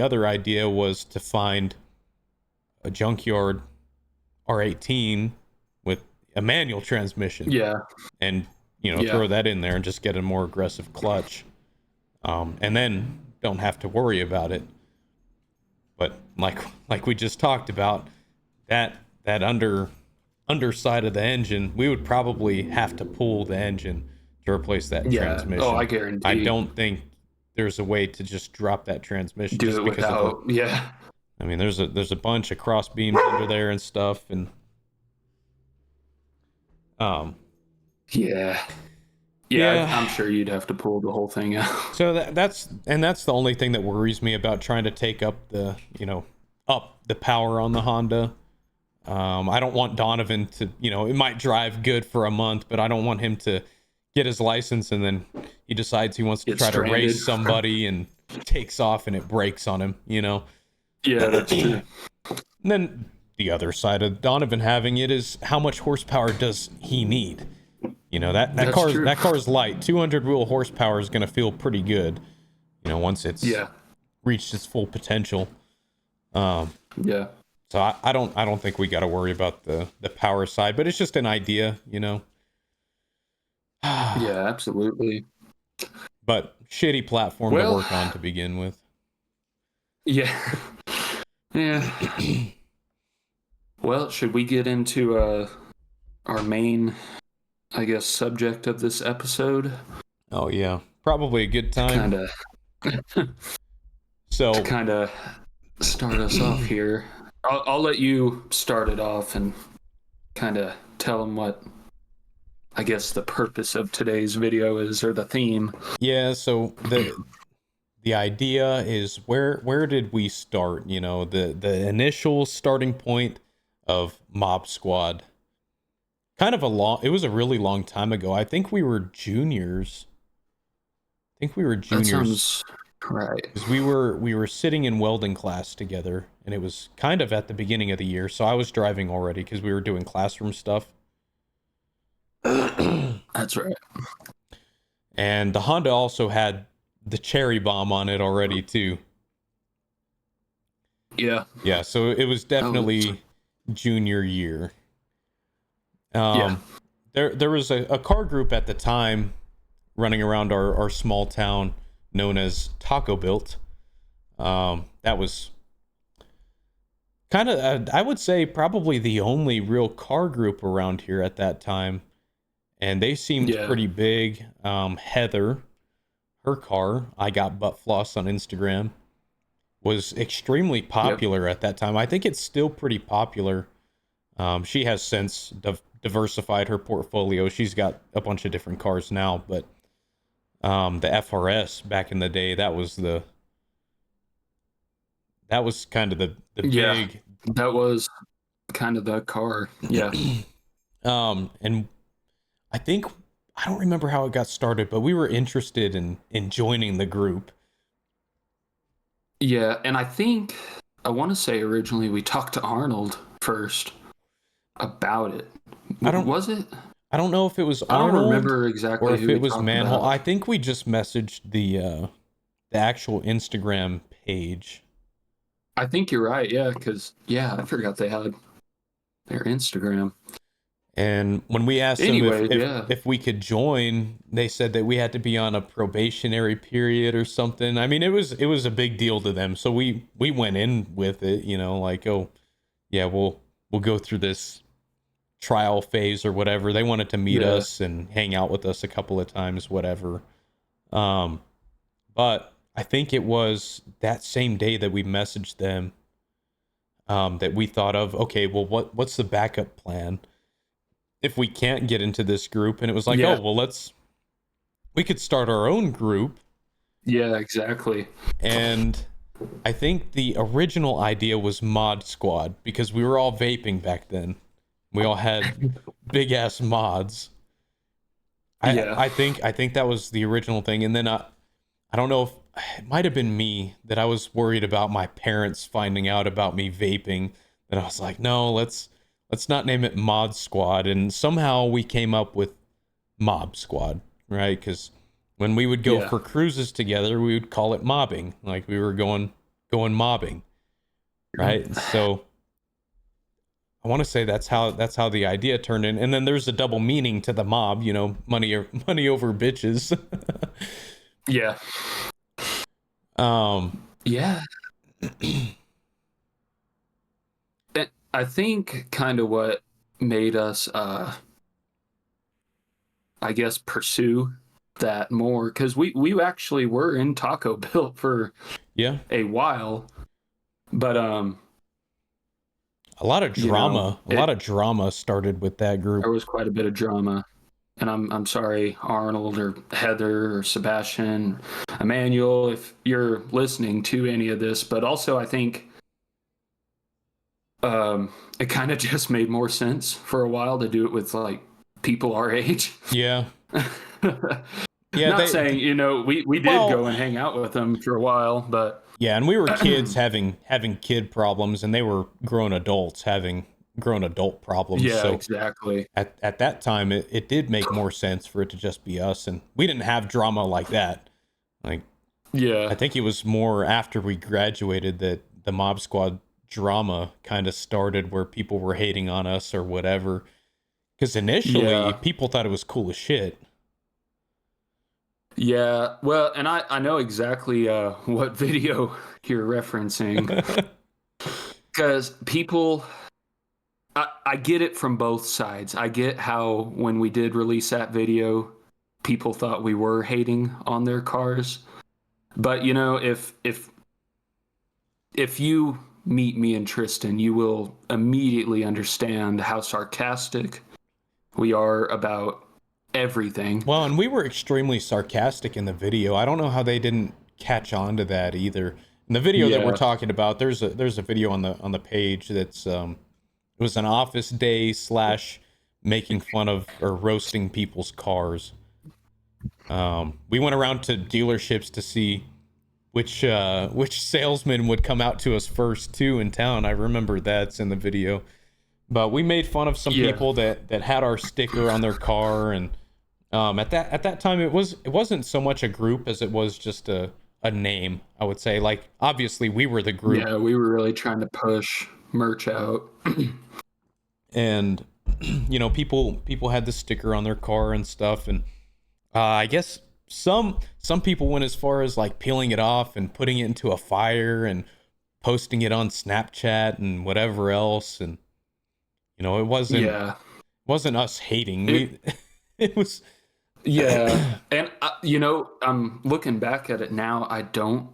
other idea was to find a junkyard R18 with a manual transmission, Yeah. and Yeah. throw that in there and just get a more aggressive clutch, and then don't have to worry about it. But like we just talked about, that underside of the engine, we would probably have to pull the engine to replace that Yeah. Oh, I transmission. I guarantee. don't think there's a way to just drop that transmission Do just it because of the. without. Yeah. I mean, there's a bunch of cross beams under there and stuff, and um Yeah. Yeah. yeah. I'm sure you'd have to pull the whole thing out. So that's the only thing that worries me about trying to take up the power on the Honda. I don't want Donovan to, it might drive good for a month, but I don't want him to get his license and then he decides he wants to Get try to stranded. race somebody and takes off and it breaks on him. Yeah, that's true. And then the other side of Donovan having it is how much horsepower does he need? That That's car true. that car's light. 200 wheel horsepower is going to feel pretty good. Once it's Yeah. reached its full potential. Um, Yeah. so I don't think we got to worry about the power side, but it's just an idea. Yeah, absolutely. But shitty platform to work on to begin with. Yeah. Yeah. Well, should we get into our main, I guess, subject of this episode? Oh yeah, probably a good time. To kind of start us off here. I'll let you start it off and kind of tell them what, I guess, the purpose of today's video is, or the theme. Yeah, so the idea is where did we start? The initial starting point of Mob Squad. It was a really long time ago. I think we were juniors. That sounds right. Because we were sitting in welding class together, and it was kind of at the beginning of the year, so I was driving already because we were doing classroom stuff. That's right. And the Honda also had the cherry bomb on it already too. Yeah. Yeah, so it was definitely junior year. Yeah. There was a car group at the time running around our small town known as Taco Built. That was kind of, I would say, probably the only real car group around here at that time. And they seemed pretty big. Heather, her car, I Got Butt Floss on Instagram, was extremely popular at that time. I think it's still pretty popular. She has since diversified her portfolio. She's got a bunch of different cars now, but the FRS back in the day, that was kind of the big. That was kind of the car. Yeah. And I don't remember how it got started, but we were interested in joining the group. Yeah, and I want to say originally we talked to Arnold first about it. Was it? I don't know if it was I Arnold. don't remember exactly or if who it was talked Manhole. about. I think we just messaged the actual Instagram page. I think you're right. Yeah, because I forgot they had their Instagram. And when we asked Anyway, them if we could join, they said that we had to be on a probationary period or something. I mean, it was a big deal to them. So we went in with it, like, oh, yeah, we'll go through this trial phase or whatever. They wanted to meet us and hang out with us a couple of times, whatever. But I think it was that same day that we messaged them that we thought of, okay, well, what's the backup plan if we can't get into this group? And it was like, oh, well, we could start our own group. Yeah, exactly. And I think the original idea was Mod Squad because we were all vaping back then. We all had big ass mods. I think that was the original thing. And then I don't know if it might have been me that I was worried about my parents finding out about me vaping. And I was like, no, let's not name it Mod Squad. And somehow we came up with Mob Squad, right? Because When we would go Yeah. for cruises together, we would call it mobbing, like we were going mobbing, right? So I want to say that's how the idea turned in, and then there's a double meaning to the mob, money or money over bitches. Yeah. um, Yeah. I think kind of what made us, I guess, pursue that more, because we actually were in Taco Bell for yeah, a while, but a lot of you know, drama, a lot of drama started with that there group. was quite a bit of drama. And I'm sorry, Arnold or Heather or Sebastian, Emmanuel, if you're listening to any of this. But also, I think it kind of just made more sense for a while to do it with like people our age. Yeah, yeah, Not saying, we did well, go and hang out with them for a while, but yeah, and we were kids having kid problems, and they were grown adults having grown adult problems. yeah, So exactly. at that time, it did make more sense for it to just be us, and we didn't have drama like that. Like, I Yeah. think it was more after we graduated that the Mob Squad drama kind of started, where people were hating on us or whatever. Because initially, Yeah. people thought it was cool as shit. Yeah. Well, and I know exactly what video you're referencing, because people, I get it from both sides. I get how when we did release that video, people thought we were hating on their cars. But if you meet me and Tristan, you will immediately understand how sarcastic we are about everything. Well, and we were extremely sarcastic in the video. I don't know how they didn't catch on to that either. In the video that we're Yeah. talking about, there's a video on the page that's it was an office day slash making fun of or roasting people's cars. We went around to dealerships to see which salesman would come out to us first too in town. I remember that's in the video. But we made fun of some Yeah. people that had our sticker on their car, and at that time it wasn't so much a group as it was just a name. I would say, like, obviously we were the group, Yeah, we were really trying to push merch out. and people had the sticker on their car and stuff, and I guess some people went as far as like peeling it off and putting it into a fire and posting it on Snapchat and whatever else, and it Yeah. wasn't us hating. It, It was yeah. And, I'm looking back at it now. I don't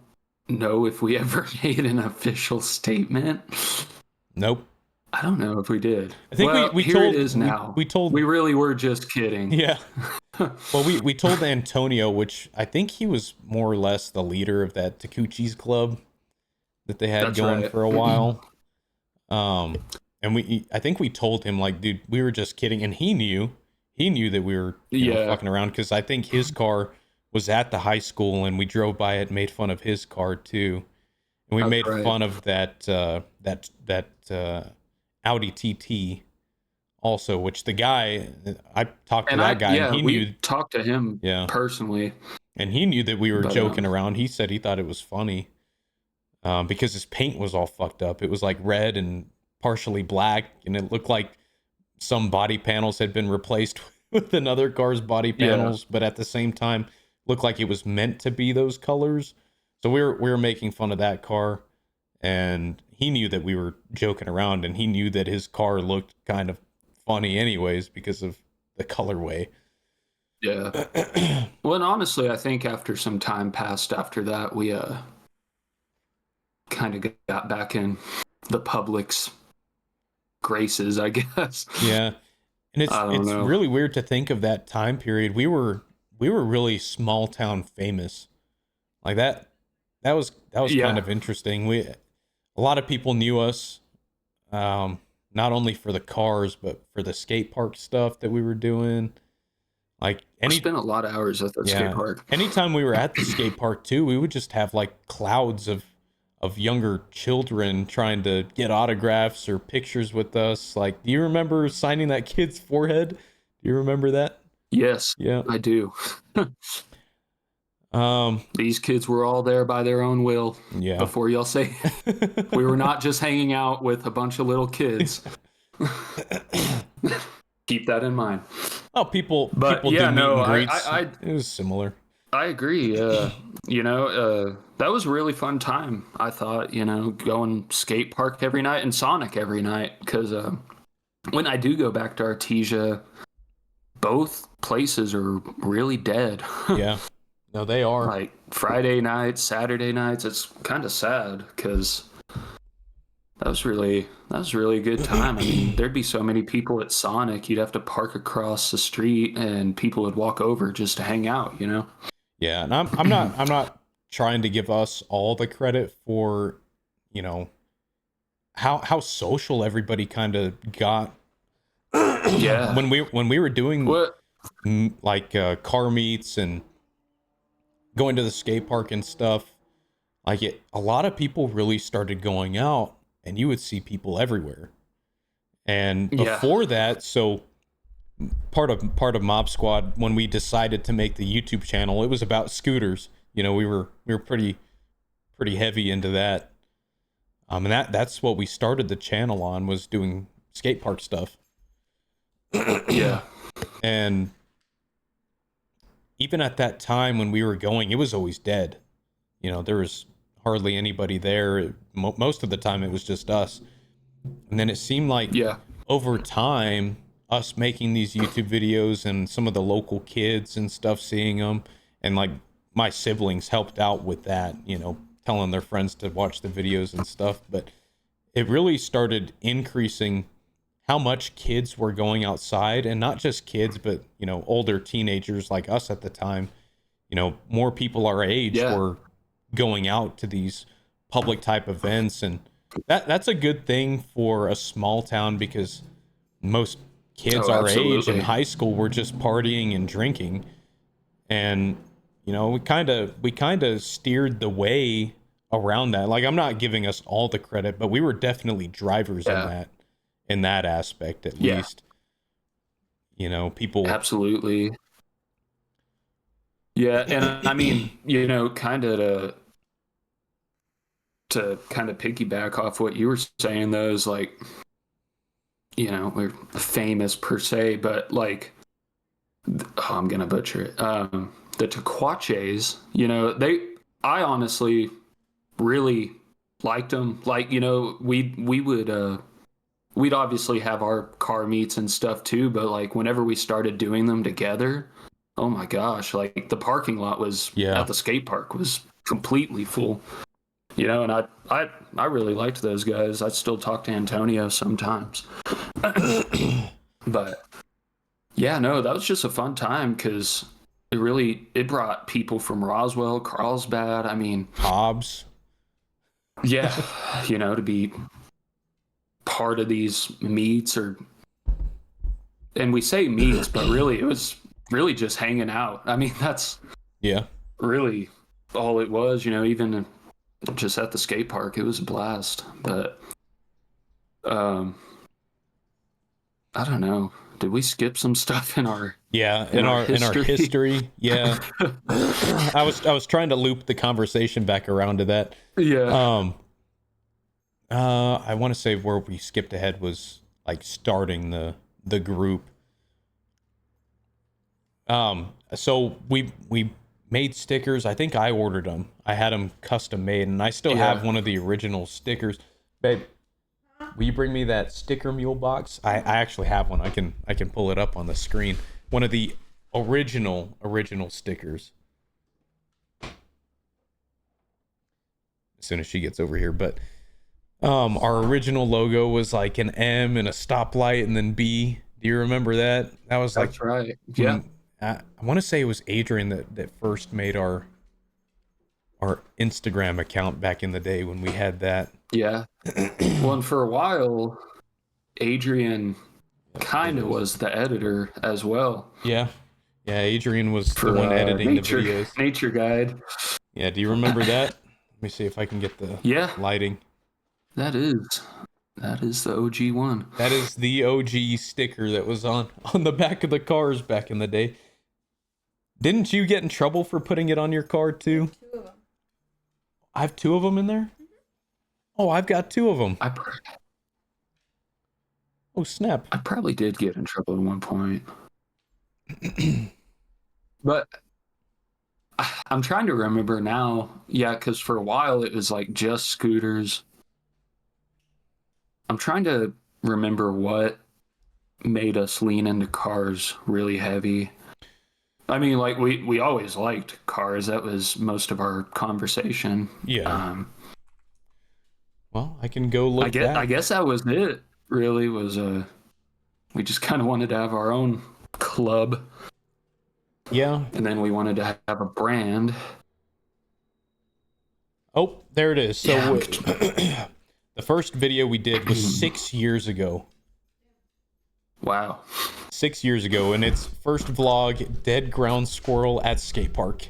know if we ever made an official statement. nope. I don't know if we did. I think Well, we here told it is now. we told We really were just kidding. yeah. Well, we told Antonio, which I think he was more or less the leader of that Takuchi's club that they had That's going right. for a while. And I think we told him, like, dude, we were just kidding, and he knew that we were Yeah. fucking around, because I think his car was at the high school, and we drove by it and made fun of his car too, and we That's made right. fun of that Audi TT also, which the guy, I talked to that guy, and he we knew, talked to him yeah, personally. and he knew that we were But, joking around. He said he thought it was funny, because his paint was all fucked up. It was like red and partially black, and it looked like some body panels had been replaced with another car's body panels, but at the same time looked like it was meant to be those colors. So we were making fun of that car, and he knew that we were joking around, and he knew that his car looked kind of funny anyways because of the colorway. Yeah. Well, and honestly, I think after some time passed after that, we kind of got back in the public's graces, I guess. Yeah. And it's I don't know. really weird to think of that time period. We were really small town famous. Like that was Yeah. kind of interesting. A lot of people knew us, not only for the cars but for the skate park stuff that we were doing. Like We spent a lot of hours at the skate park. anytime we were at the skate park too, we would just have like clouds of younger children trying to get autographs or pictures with us. Like, do you remember signing that kid's forehead? Do you remember that? Yes, Yeah. I do. These kids were all there by their own will. Yeah. Before y'all say we were not just hanging out with a bunch of little kids. Keep that in mind. Oh, people But do yeah, meet no, and greets. It was similar. I agree. That was a really fun time. I thought, going skate park every night and Sonic every night. Because when I do go back to Artesia, both places are really dead. Yeah. No, they are. Like Friday nights, Saturday nights. It's kind of sad because that was really a good time. I mean, there'd be so many people at Sonic, you'd have to park across the street, and people would walk over just to hang out. Yeah, and I'm not trying to give us all the credit for, you know, how social everybody kind of got Yeah. when we were doing What? like car meets and going to the skate park and stuff. Like a lot of people really started going out, and you would see people everywhere. And Yeah. before that, so part of Mob Squad, when we decided to make the YouTube channel, it was about scooters. We were pretty heavy into that. And that's what we started the channel on, was doing skate park stuff. Yeah. And even at that time when we were going, it was always dead. There was hardly anybody there. Most of the time it was just us. And then it seemed like Yeah. over time, us making these YouTube videos and some of the local kids and stuff seeing them, and like my siblings helped out with that, telling their friends to watch the videos and stuff. But it really started increasing how much kids were going outside, and not just kids, but older teenagers like us at the time. More people our age Yeah. were going out to these public type events, and that's a good thing for a small town, because most kids our age in absolutely. high school were just partying and drinking. And we kind of steered the way around that. Like, I'm not giving us all the credit, but we were definitely drivers Yeah. in that aspect, at Yeah. least. People. Absolutely. Yeah, and I mean, kind of to kind of piggyback off what you were saying, though, is like, we're famous per se, but like, I'm gonna butcher it. The Tequaches, I honestly really liked them. Like, we would we'd obviously have our car meets and stuff too, but like whenever we started doing them together, oh my gosh, like the parking lot was Yeah. at the skate park was completely full. And I really liked those guys. I still talk to Antonio sometimes. But yeah, no, that was just a fun time because it brought people from Roswell, Carlsbad. I mean, Hobbs. yeah, to be part of these meets, and we say meets, but really it was really just hanging out. I mean, that's Yeah. really all it was. Even just at the skate park, it was a blast. But I don't know, did we skip some stuff in our in our history? Yeah. I was trying to loop the conversation back around to that. Yeah. I want to say where we skipped ahead was like starting the group. So we made stickers. I think I ordered them. I had them custom made, and I still have one of the original stickers. Babe, will you bring me that sticker mule box? I actually have one. I can pull it up on the screen. One of the original stickers. As soon as she gets over here, but our original logo was like an M and a stoplight and then B. Do you remember that? That was like, that's right. Yeah. I want to say it was Adrian that first made our Instagram account back in the day when we had that. Yeah. Well, and for a while, Adrian kind of was the editor as well. Yeah. Yeah, Adrian was For the one editing nature, the videos. Nature Guide. Yeah, do you remember that? Let me see if I can get the lighting. That is the OG one. That is the OG sticker that was on the back of the cars back in the day. Didn't you get in trouble for putting it on your card too? Two of them. I have 2 of them in there? Oh, I've got 2 of them. Oh, snap. I probably did get in trouble at one point. But I'm trying to remember now. Yeah, because for a while it was like just scooters. I'm trying to remember what made us lean into cars really heavy. I mean, like we always liked cars. That was most of our conversation. Yeah. Well, I can go look back. I guess that was it. Really was we just kind of wanted to have our own club. Yeah. And then we wanted to have a brand. Oh, there it is. So the first video we did was 6 years ago. Wow. 6 years ago, and it's first vlog, dead ground squirrel at skate park.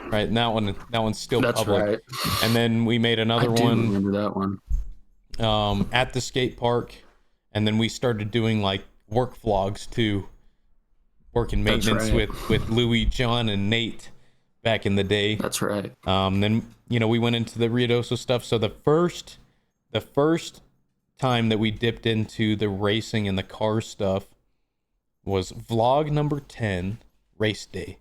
Right, and that one's still That's public. right. And then we made another I do one remember that one. at the skate park, and then we started doing like work vlogs too, working maintenance right. with Louis, John, and Nate back in the day. That's right. Then we went into the Riodoso stuff. So the first time that we dipped into the racing and the car stuff was vlog number 10, race day,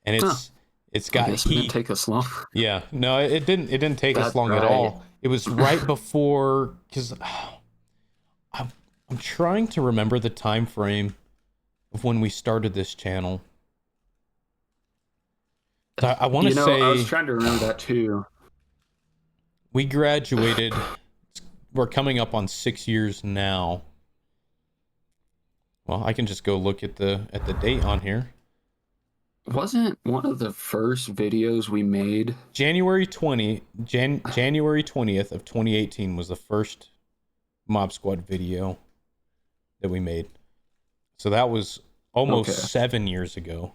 and it's got it didn't take us long. Yeah, no, it didn't take us long at all. It was right before, because I'm trying to remember the time frame of when we started this channel. I want to say I was trying to remember that too. We graduated. We're coming up on 6 years now. Well, I can just go look at the date on here. Wasn't one of the first videos we made January 20th of 2018 was the first Mob Squad video that we made. So that was almost 7 years ago.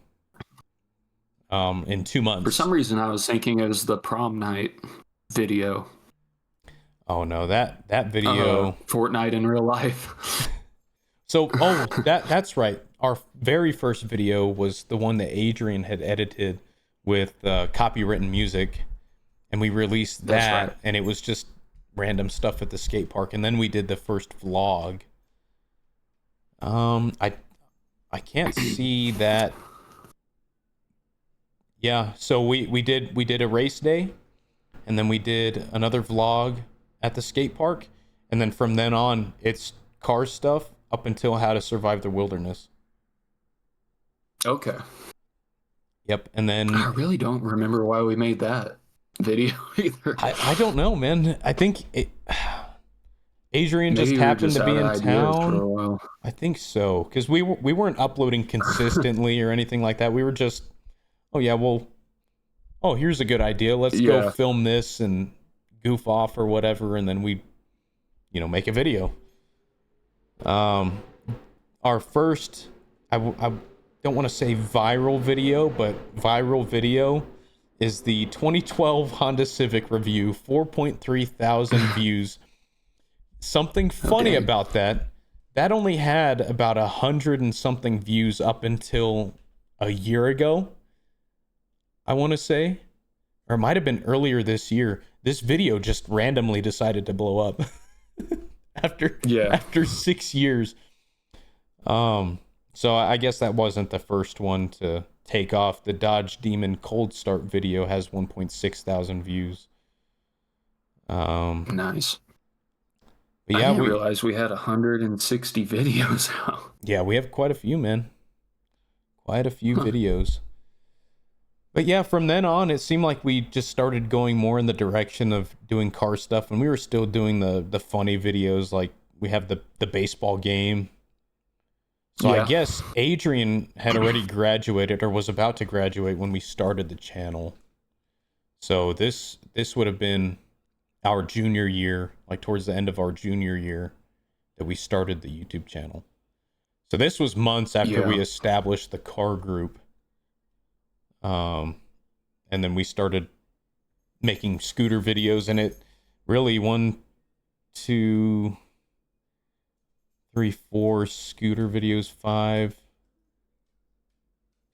In 2 months. For some reason, I was thinking it was the prom night video. Oh no, that video. Fortnite in real life. So, that's right. Our very first video was the one that Adrian had edited with copywritten music, and we released that, right. And it was just random stuff at the skate park. And then we did the first vlog. I can't see that. Yeah, so we did a race day, and then we did another vlog at the skate park, and then from then on, it's car stuff up until how to survive the wilderness. Okay. Yep, and then I really don't remember why we made that video either. I don't know, man. I think Adrian just happened to be in town. For a while. I think so, because we weren't uploading consistently or anything like that. We were just, oh yeah, well, oh, here's a good idea. Let's go film this and goof off or whatever, and then we, make a video. Our first, I don't want to say viral video, but viral video is the 2012 Honda Civic review, 4.3 thousand views. Something funny about that only had about 100 and something views up until a year ago, I want to say, or it might have been earlier this year. This video just randomly decided to blow up after 6 years. So I guess that wasn't the first one to take off. The Dodge Demon cold start video has 1.6 thousand views. Nice. But yeah, I didn't realize we had 160 videos out. Yeah, we have quite a few, man. Quite a few videos. But yeah, from then on, it seemed like we just started going more in the direction of doing car stuff, and we were still doing the funny videos, like we have the baseball game. So I guess Adrian had already graduated or was about to graduate when we started the channel. So this would have been our junior year, like towards the end of our junior year, that we started the YouTube channel. So this was months after we established the car group. And then we started making scooter videos, and it really 1, 2, 3, 4 scooter videos, 5,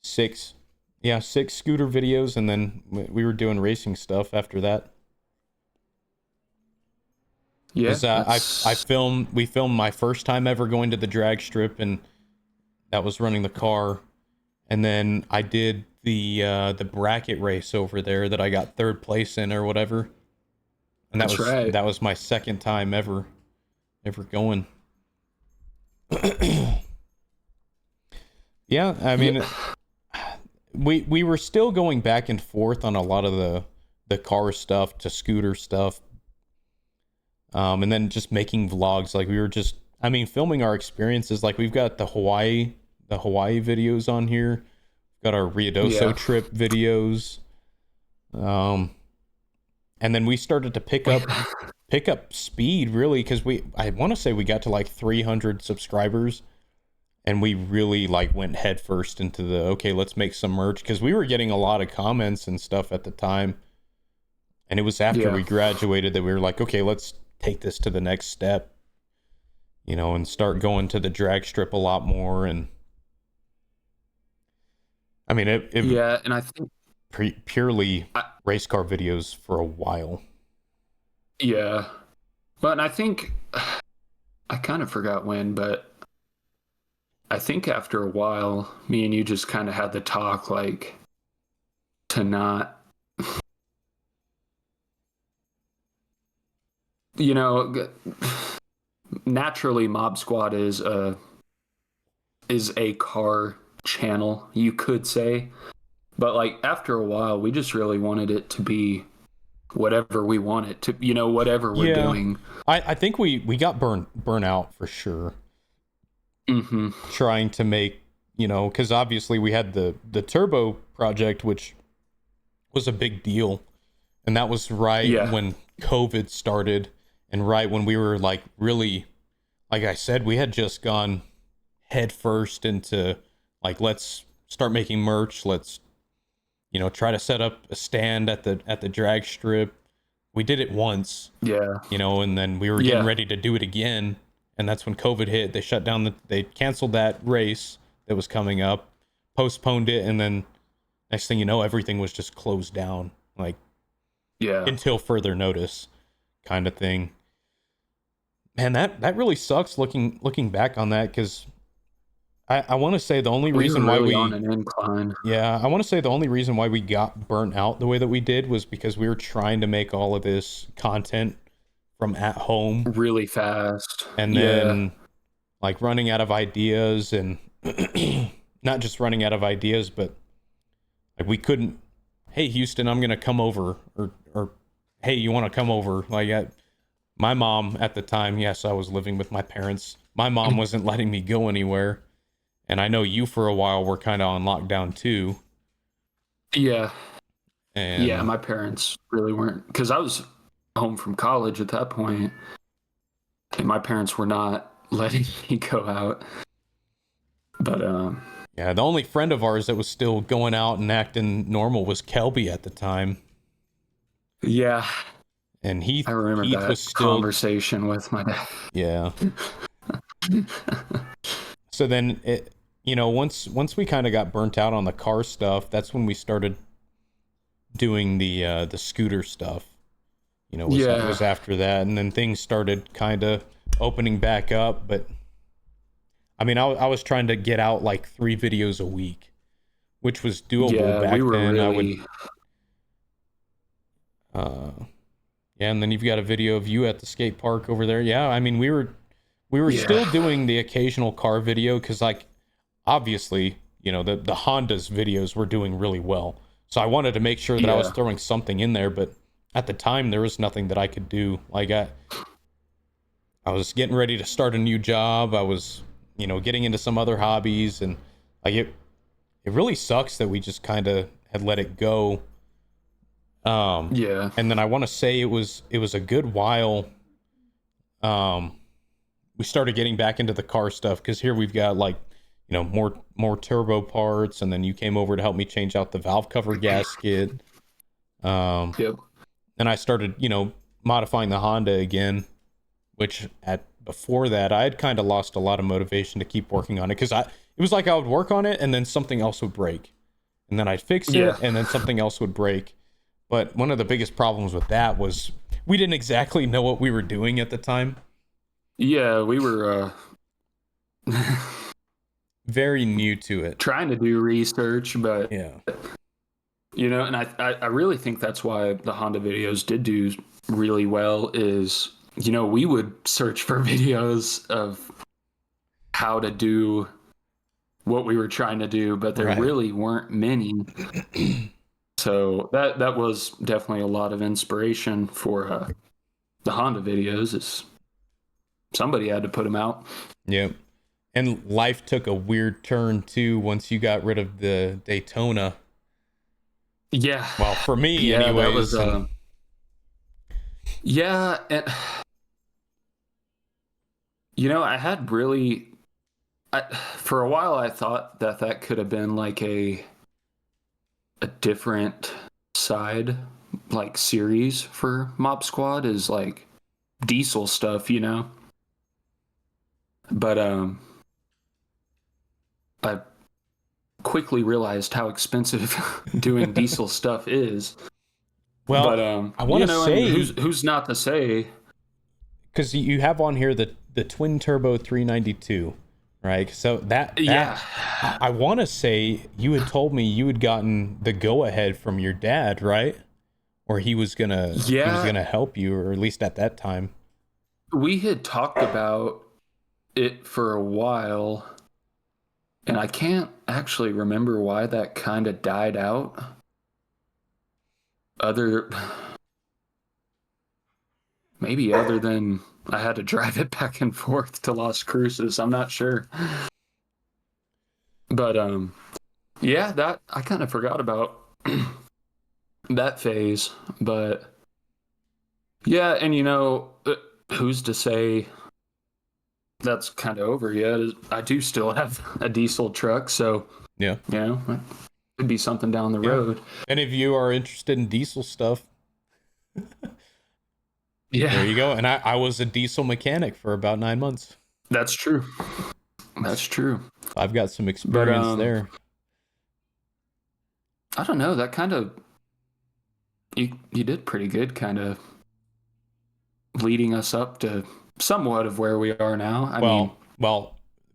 six, yeah, 6 scooter videos, and then we were doing racing stuff after that. Yeah, Because that's we filmed my first time ever going to the drag strip, and that was running the car. And then I did the bracket race over there that I got third place in or whatever. And that's right. that was my second time ever going. Yeah, I mean, Yeah, we were still going back and forth on a lot of the car stuff to scooter stuff. And then just making vlogs, like we were just, I mean, filming our experiences. Like we've got the Hawaii videos on here. Got our yeah. Riodoso trip videos. And then we started to pick up speed really, because I want to say we got to like 300 subscribers, and we really like went head first into the, okay, let's make some merch, because we were getting a lot of comments and stuff at the time. And it was after Yeah. we graduated that we were like, okay, let's take this to the next step, and start going to the drag strip a lot more. And I mean, it Yeah, and I think purely I, race car videos for a while. yeah. But I think I kind of forgot when, but I think after a while, me and you just kind of had the talk like to not, you know, naturally Mob Squad is a car channel, you could say. But like after a while, we just really wanted it to be whatever we want it to, whatever we're Yeah, doing. I think we got burn out for sure, Hmm. trying to make, because obviously we had the turbo project, which was a big deal, and that was right Yeah. when COVID started, and right when we were like really, like I said, we had just gone head first into like, let's start making merch, let's try to set up a stand at the drag strip. We did it once, Yeah. and then we were getting Yeah. ready to do it again, and that's when COVID hit. They shut down they canceled that race that was coming up, postponed it, and then next thing you know, everything was just closed down, like Yeah. until further notice, kind of thing. Man, that really sucks looking back on that, because I want to say the only We were reason why really on we an incline. yeah, I want to say the only reason why we got burnt out the way that we did was because we were trying to make all of this content from at home, Really fast. and Yeah. then like running out of ideas, and not just running out of ideas, but like we couldn't, hey Houston, I'm gonna come over, or hey, you want to come over, like my mom at the time, yes, I was living with my parents, my mom wasn't letting me go anywhere, and I know you for a while were kind of on lockdown too. Yeah. Yeah. And My parents really weren't, because I was home from college at that point, and my parents were not letting me go out. But yeah, the only friend of ours that was still going out and acting normal was Kelby at the time, yeah, and I remember Heath was that still, conversation with my dad. yeah. So then once we kind of got burnt out on the car stuff, that's when we started doing the scooter stuff. Yeah. Was after that, and then things started kind of opening back up. But I mean, I was trying to get out like 3 videos a week, which was doable Yeah. We back were then. I would, really, uh, yeah, and then you've got a video of you at the skate park over there. Yeah, I mean, we were yeah. still doing the occasional car video, because like obviously, the Honda's videos were doing really well. So I wanted to make sure that I was Yeah. throwing something in there, but at the time there was nothing that I could do. Like I was getting ready to start a new job. I was, getting into some other hobbies, and like it really sucks that we just kind of had let it go. Yeah. And then I want to say it was a good while. Um, we started getting back into the car stuff, because here we've got like, more turbo parts, and then you came over to help me change out the valve cover gasket. Um, Yep. and I started, modifying the Honda again, which at before that I had kind of lost a lot of motivation to keep working on it, because it was like I would work on it and then something else would break. And then I'd fix it Yeah. and then something else would break. But one of the biggest problems with that was we didn't exactly know what we were doing at the time. Yeah, we were Very new to it. trying to do research, but Yeah. and I really think that's why the Honda videos did do really well is, we would search for videos of how to do what we were trying to do, but there Right. really weren't many. So that was definitely a lot of inspiration for the Honda videos. Is somebody had to put them out. Yep. And life took a weird turn too once you got rid of the Daytona. Yeah. Well, for me, Yeah, anyways. that was. Yeah, and I had really, for a while, I thought that could have been like a different side, like series for Mob Squad is like diesel stuff, But I quickly realized how expensive doing diesel stuff is. Well, But I want to say, who's not to say, because you have on here the twin turbo 392, right? So that yeah. I want to say you had told me you had gotten the go ahead from your dad, right? Or he was gonna help you, or at least at that time. We had talked about it for a while, and I can't actually remember why that kind of died out. Maybe other than I had to drive it back and forth to Las Cruces. I'm not sure. But yeah, that I kind of forgot about that phase. But yeah, and who's to say that's kind of over yet? I do still have a diesel truck, so Yeah. it could be something down the road. And if you are interested in diesel stuff, Yeah, there you go. And I was a diesel mechanic for about 9 months. that's true. That's true. I've got some experience there. I don't know. That kind of you did pretty good, kind of leading us up to somewhat of where we are now. I mean,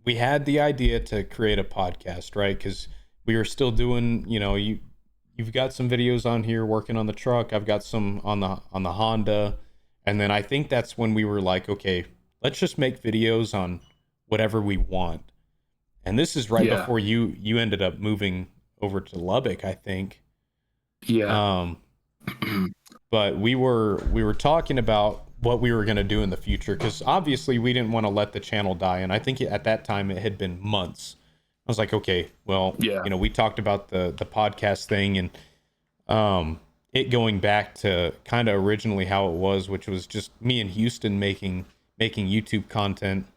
we had the idea to create a podcast, right? Because we were still doing, you've got some videos on here working on the truck. I've got some on the Honda, and then I think that's when we were like, okay, let's just make videos on whatever we want. And this is right before you ended up moving over to Lubbock, I think. Yeah. But we were talking about what we were going to do in the future, because obviously we didn't want to let the channel die, and I think at that time it had been months. I was like, okay, well, we talked about the podcast thing, and it going back to kind of originally how it was, which was just me and Houston making YouTube content,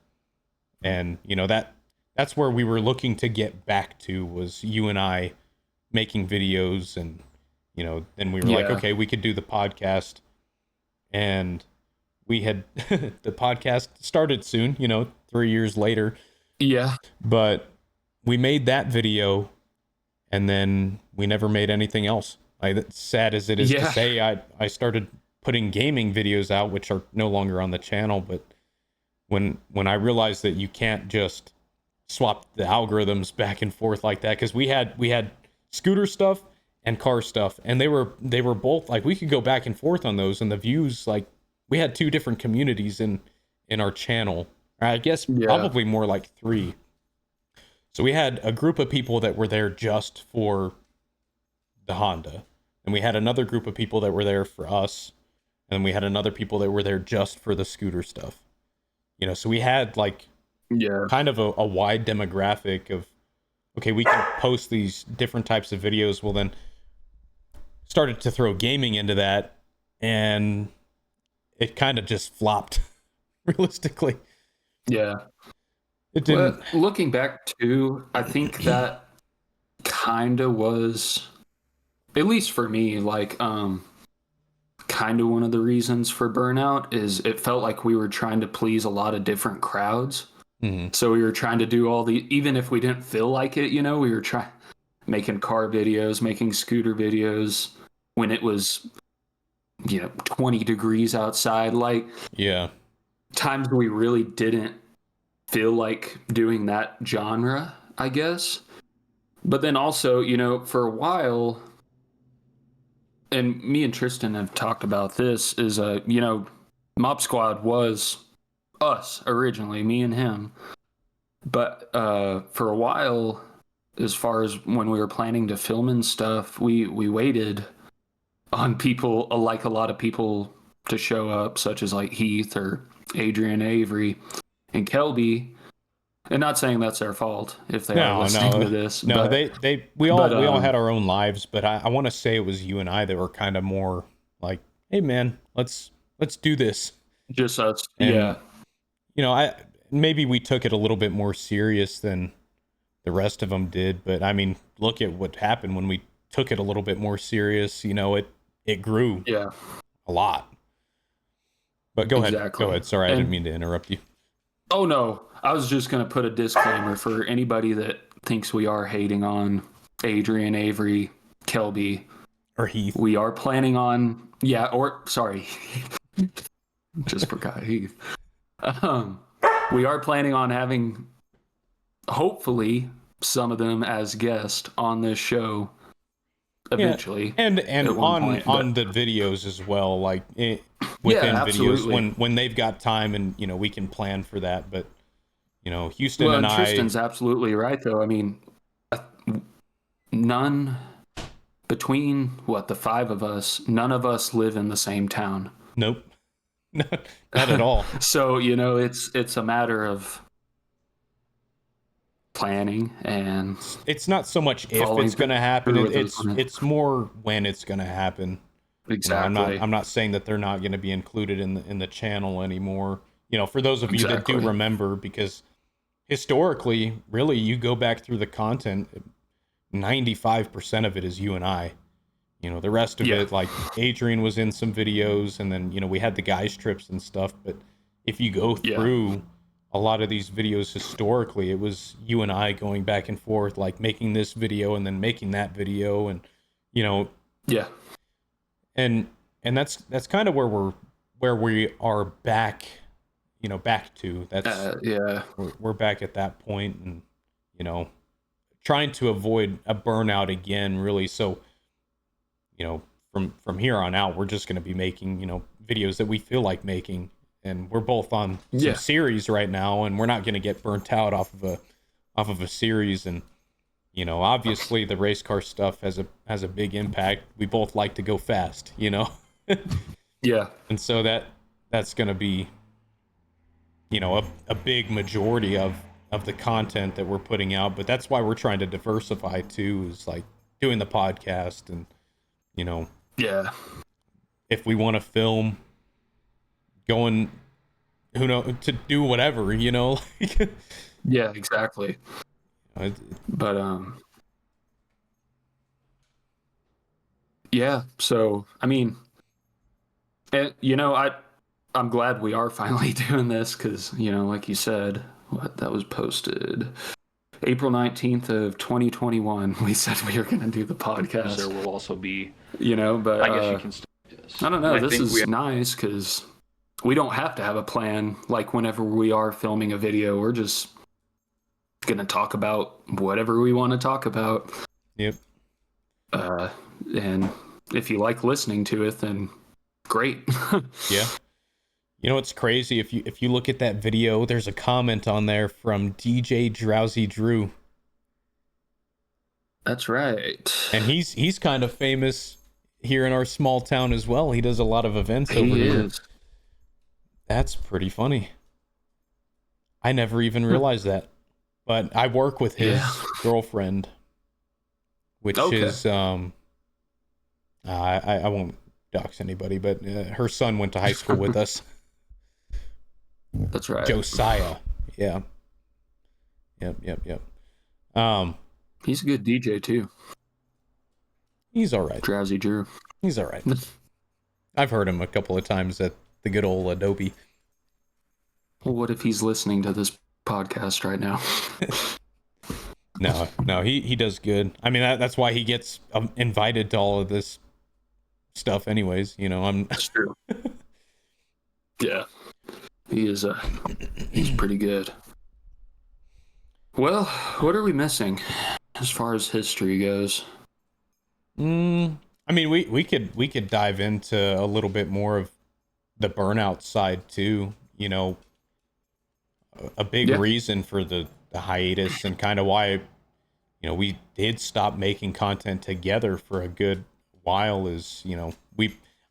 and that's where we were looking to get back to, was you and I making videos, and then we were like, okay, we could do the podcast. And we had the podcast started soon, 3 years later. Yeah. But we made that video, and then we never made anything else. Sad as it is to say, I started putting gaming videos out, which are no longer on the channel. But when I realized that you can't just swap the algorithms back and forth like that, because we had scooter stuff and car stuff, and they were both like, we could go back and forth on those, and the views, like, we had two different communities in our channel. I guess probably more like 3. So we had a group of people that were there just for the Honda, and we had another group of people that were there for us, and we had another people that were there just for the scooter stuff. So we had like kind of a wide demographic of, okay, we can post these different types of videos. Well, then started to throw gaming into that, and it kind of just flopped. Realistically, it didn't. But looking back too, I think that kind of was, at least for me, like kind of one of the reasons for burnout is it felt like we were trying to please a lot of different crowds. Mhm. So we were trying to do all the, even if we didn't feel like it, you know, we were trying making car videos, making scooter videos when it was, 20 degrees outside. Like Yeah. times we really didn't feel like doing that genre, I guess. But then also, for a while, and me and Tristan have talked about this, is, Mob Squad was us originally, me and him. But for a while, as far as when we were planning to film and stuff, we waited on people, like a lot of people, to show up, such as like Heath or Adrian Avery and Kelby. And not saying that's their fault if they are No, listening no, to this, no. but We all had our own lives, but I want to say it was you and I that were kind of more like, hey man, let's do this. just us, And yeah, I maybe we took it a little bit more serious than the rest of them did, but I mean, look at what happened when we took it a little bit more serious. It grew yeah, a lot. But go ahead, exactly. go ahead. Sorry, I didn't And mean to interrupt you. oh no, I was just gonna put a disclaimer for anybody that thinks we are hating on Adrian Avery, Kelby. Or Heath. We are planning on, yeah, or sorry, just forgot Heath. Um, we are planning on having, hopefully, some of them as guests on this show eventually. Yeah. And at one on point, on but the videos as well, like yeah, within videos absolutely. when they've got time, and we can plan for that. But Houston Well, and and I, Tristan's absolutely right, though. I mean, none between the five of us, none of us live in the same town. nope, not at all. So it's a matter of planning and It's not so much if following it's going to happen; through with those. it's more when it's going to happen. Exactly. I'm not saying that they're not going to be included in the channel anymore. For those of you that do Exactly. remember, because historically, really, you go back through the content, 95% of it is you and I. The rest of Yeah. it, like Adrian was in some videos, and then we had the guys trips and stuff. But if you go Yeah. through a lot of these videos historically, it was you and I going back and forth, like making this video and then making that video, and Yeah. and that's kind of where we are back, back to. Yeah. We're back at that point, and trying to avoid a burnout again, really. So from here on out, we're just going to be making videos that we feel like making, and we're both on some Yeah. series right now, and we're not going to get burnt out off of a series. And obviously the race car stuff has a big impact. We both like to go fast, Yeah. and so that's going to be a big majority of the content that we're putting out. But that's why we're trying to diversify too, is like doing the podcast, and Yeah. if we want to film, going, who know, to do whatever, like, Yeah. Exactly. it- But yeah. So I mean, and I'm glad we are finally doing this because like you said, that was posted April 19th of 2021. We said we were going to do the podcast. There will also be, But I guess you can still do this. I don't know. And I This think is nice because we don't have to have a plan. Like whenever we are filming a video, we're just gonna talk about whatever we want to talk about. yep. And if you like listening to it, then great. Yeah. It's crazy. If you look at that video, there's a comment on there from DJ Drowsy Drew, That's right. and he's kind of famous here in our small town as well. He does a lot of events over He here. is. That's pretty funny. I never even realized that. But I work with his girlfriend, which Okay. is I won't dox anybody, but her son went to high school with us. That's right. Josiah. Yeah. Yep. He's a good DJ too. He's all right. Drowsy Drew. He's all right. I've heard him a couple of times at the good old Adobe. Well, what if he's listening to this podcast right now. No, he does good. I mean, that's why he gets invited to all of this stuff anyways. That's true. Yeah. He is he's pretty good. Well, what are we missing as far as history goes? I mean, we could dive into a little bit more of the burnout side too. A big reason for the hiatus and kind of why we did stop making content together for a good while is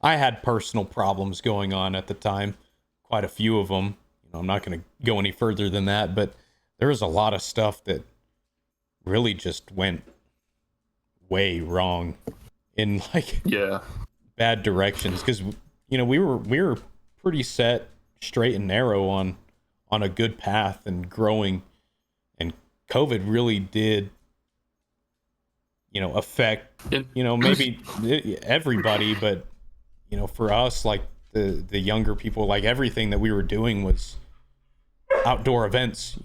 I had personal problems going on at the time, quite a few of them. I'm not going to go any further than that, but there was a lot of stuff that really just went way wrong in bad directions because we were pretty set straight and narrow on a good path and growing, and COVID really did affect maybe everybody, but for us, like the younger people, like everything that we were doing was outdoor events,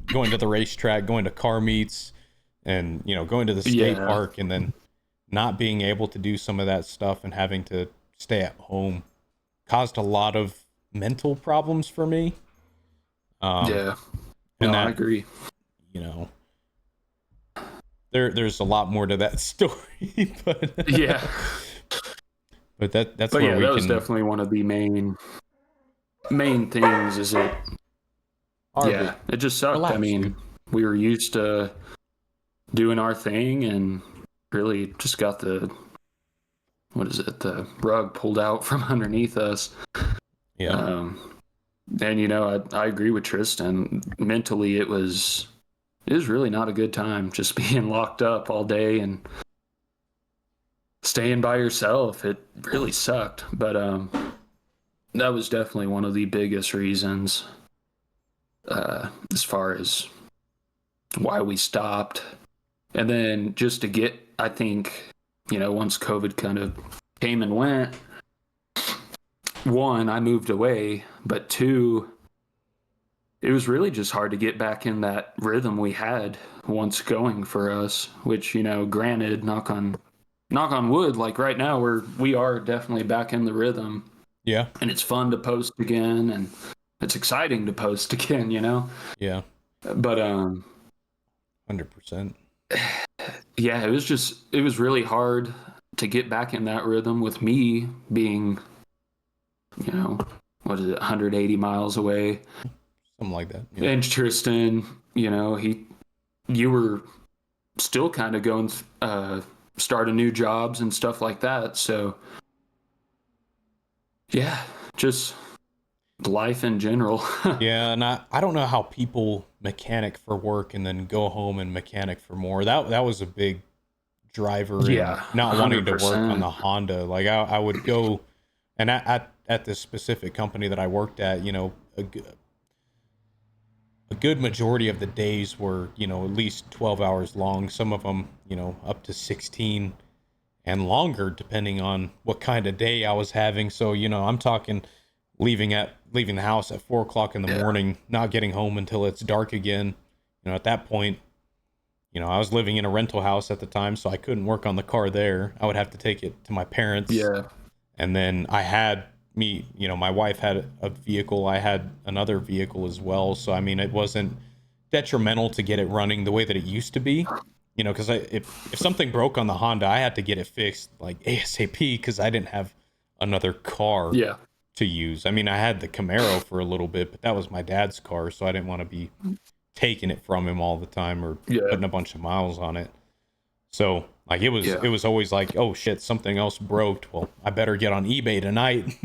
going to the racetrack, going to car meets, and going to the skate park, and then not being able to do some of that stuff and having to stay at home caused a lot of mental problems for me. And I agree. There's a lot more to that story, but but that's but where that was definitely one of the main things. Is it? It just sucked. Relax, I mean, dude. we were used to doing our thing, and really just got the rug pulled out from underneath us. Yeah. And I agree with Tristan. Mentally, it was really not a good time just being locked up all day and staying by yourself. It really sucked. But that was definitely one of the biggest reasons as far as why we stopped. And then just to get, I think, once COVID kind of came and went, one, I moved away, but two, it was really just hard to get back in that rhythm we had once going for us, which, granted, knock on wood, like right now we are definitely back in the rhythm. Yeah. And it's fun to post again, and it's exciting to post again, Yeah. But 100%. Yeah, it was really hard to get back in that rhythm with me being, what is it, 180 miles away. Something like that. Yeah. And Tristan, you were still kind of going, starting new jobs and stuff like that. So, yeah, just life in general. Yeah, and I don't know how people mechanic for work and then go home and mechanic for more. That was a big driver in not wanting to work on the Honda. Like I would go, and at this specific company that I worked at, a good majority of the days were, at least 12 hours long. Some of them, up to 16 and longer, depending on what kind of day I was having. So, I'm talking leaving the house at 4:00 in the morning, not getting home until it's dark again. At that point, I was living in a rental house at the time, so I couldn't work on the car there. I would have to take it to my parents. Yeah. And then my wife had a vehicle. I had another vehicle as well. So, I mean, it wasn't detrimental to get it running the way that it used to be, because if something broke on the Honda, I had to get it fixed like ASAP because I didn't have another car to use. I mean, I had the Camaro for a little bit, but that was my dad's car, so I didn't want to be taking it from him all the time or putting a bunch of miles on it. So, like, it was always like, oh shit, something else broke. Well, I better get on eBay tonight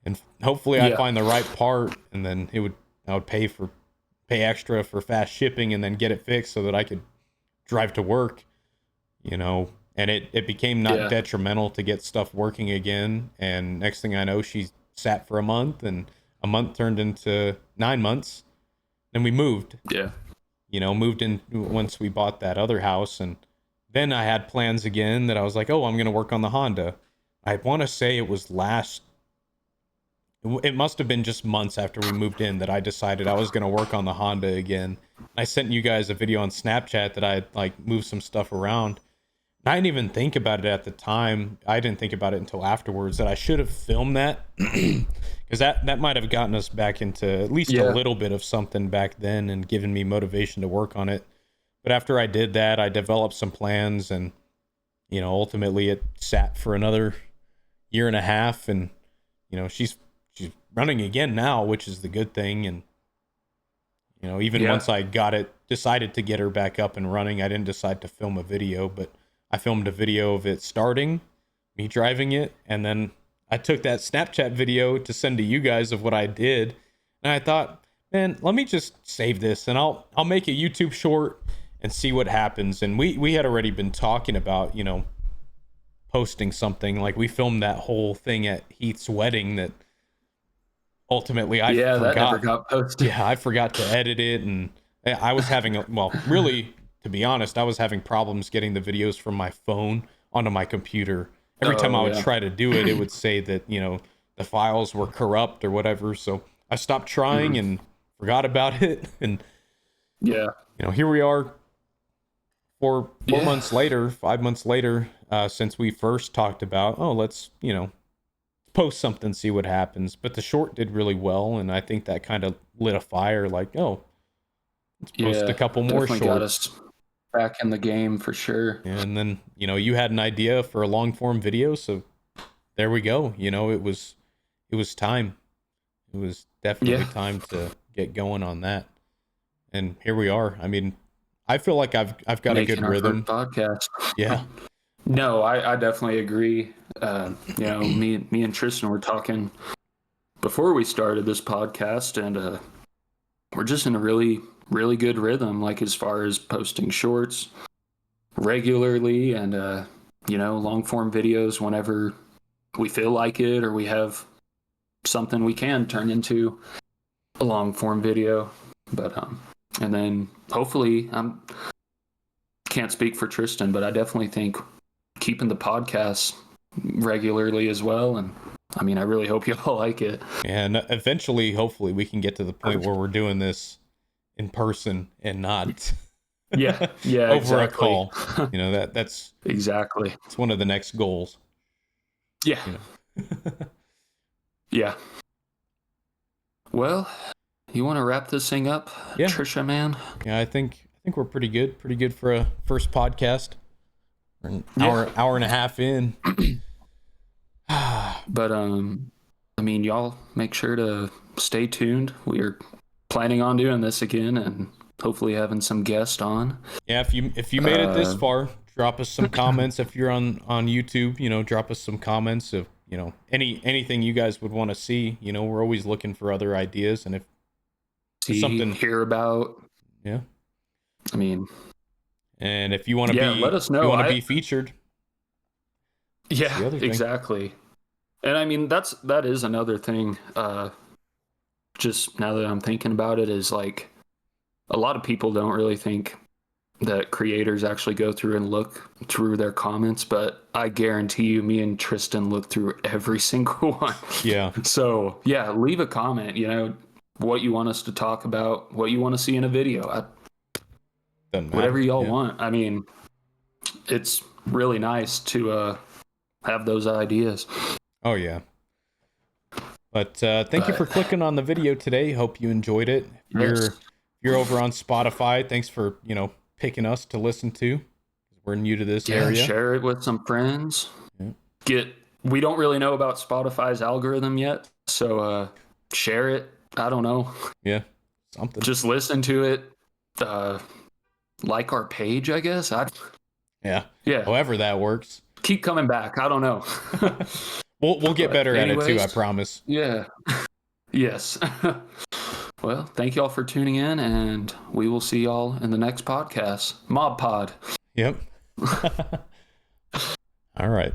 and hopefully I find the right part, and then I would pay extra for fast shipping and then get it fixed so that I could drive to work, and it became not detrimental to get stuff working again. And next thing I know, she sat for a month, and a month turned into 9 months. Then we moved. Yeah. Moved in once we bought that other house, and then I had plans again that I was like, oh, I'm going to work on the Honda. I want to say it was last it must have been just months after we moved in that I decided I was going to work on the Honda again. I sent you guys a video on Snapchat that I had like moved some stuff around. I didn't even think about it at the time. I didn't think about it until afterwards that I should have filmed that, because that might have gotten us back into at least a little bit of something back then and given me motivation to work on it. But after I did that, I developed some plans, and ultimately it sat for another year and a half, and she's running again now, which is the good thing. And even once I decided to get her back up and running, I didn't decide to film a video, but I filmed a video of it starting, me driving it, and then I took that Snapchat video to send to you guys of what I did. And I thought, man, let me just save this and I'll make a YouTube short and see what happens. And we had already been talking about, posting something. Like, we filmed that whole thing at Heath's wedding that ultimately I forgot. That never got posted. Yeah, I forgot to edit it, and I was having really, to be honest, I was having problems getting the videos from my phone onto my computer. Every time I would try to do it, it would say that, the files were corrupt or whatever. So I stopped trying and forgot about it. And, here we are 4 months later, 5 months later, since we first talked about, let's, post something, see what happens. But the short did really well. And I think that kind of lit a fire like, let's post a couple more shorts. Got us back in the game for sure. And then, you had an idea for a long form video, so there we go. It was time. It was definitely time to get going on that. And here we are. I mean, I feel like I've got a good rhythm. Podcast. Yeah. No, I definitely agree. Me and Tristan were talking before we started this podcast, and we're just in a really, really good rhythm, like as far as posting shorts regularly and long form videos whenever we feel like it, or we have something we can turn into a long form video. But and then hopefully, can't speak for Tristan, but I definitely think keeping the podcast regularly as well. And I mean, I really hope you all like it. And eventually, hopefully, we can get to the point where we're doing this in person and not over exactly. A call. That's exactly. It's one of the next goals. Yeah. Yeah. Well, you want to wrap this thing up, Trisha, man? Yeah, I think we're pretty good for a first podcast. We're an hour and a half in. But I mean, y'all make sure to stay tuned. We're planning on doing this again and hopefully having some guests on. Yeah, if you made it this far, drop us some comments. If you're on YouTube, drop us some comments of anything you guys would want to see. We're always looking for other ideas, and if something hear about, I mean, and if you want to be, let us know. You want to be featured. Yeah, exactly. And I mean, that is another thing. Just now that I'm thinking about it, is like a lot of people don't really think that creators actually go through and look through their comments, but I guarantee you, me and Tristan look through every single one. Yeah. So leave a comment. What you want us to talk about, what you want to see in a video. Whatever y'all want. I mean, it's really nice to have those ideas. Oh yeah. But thank you for clicking on the video today. Hope you enjoyed it. If you're over on Spotify, thanks for picking us to listen to. We're new to this area. Share it with some friends. Yeah. We don't really know about Spotify's algorithm yet, so share it. I don't know. Yeah, something. Just listen to it. Like our page, I guess. Yeah. However that works. Keep coming back. I don't know. We'll get better at it too, I promise. Yeah. Yes. Well, thank y'all for tuning in, and we will see y'all in the next podcast. Mob Pod. Yep. All right.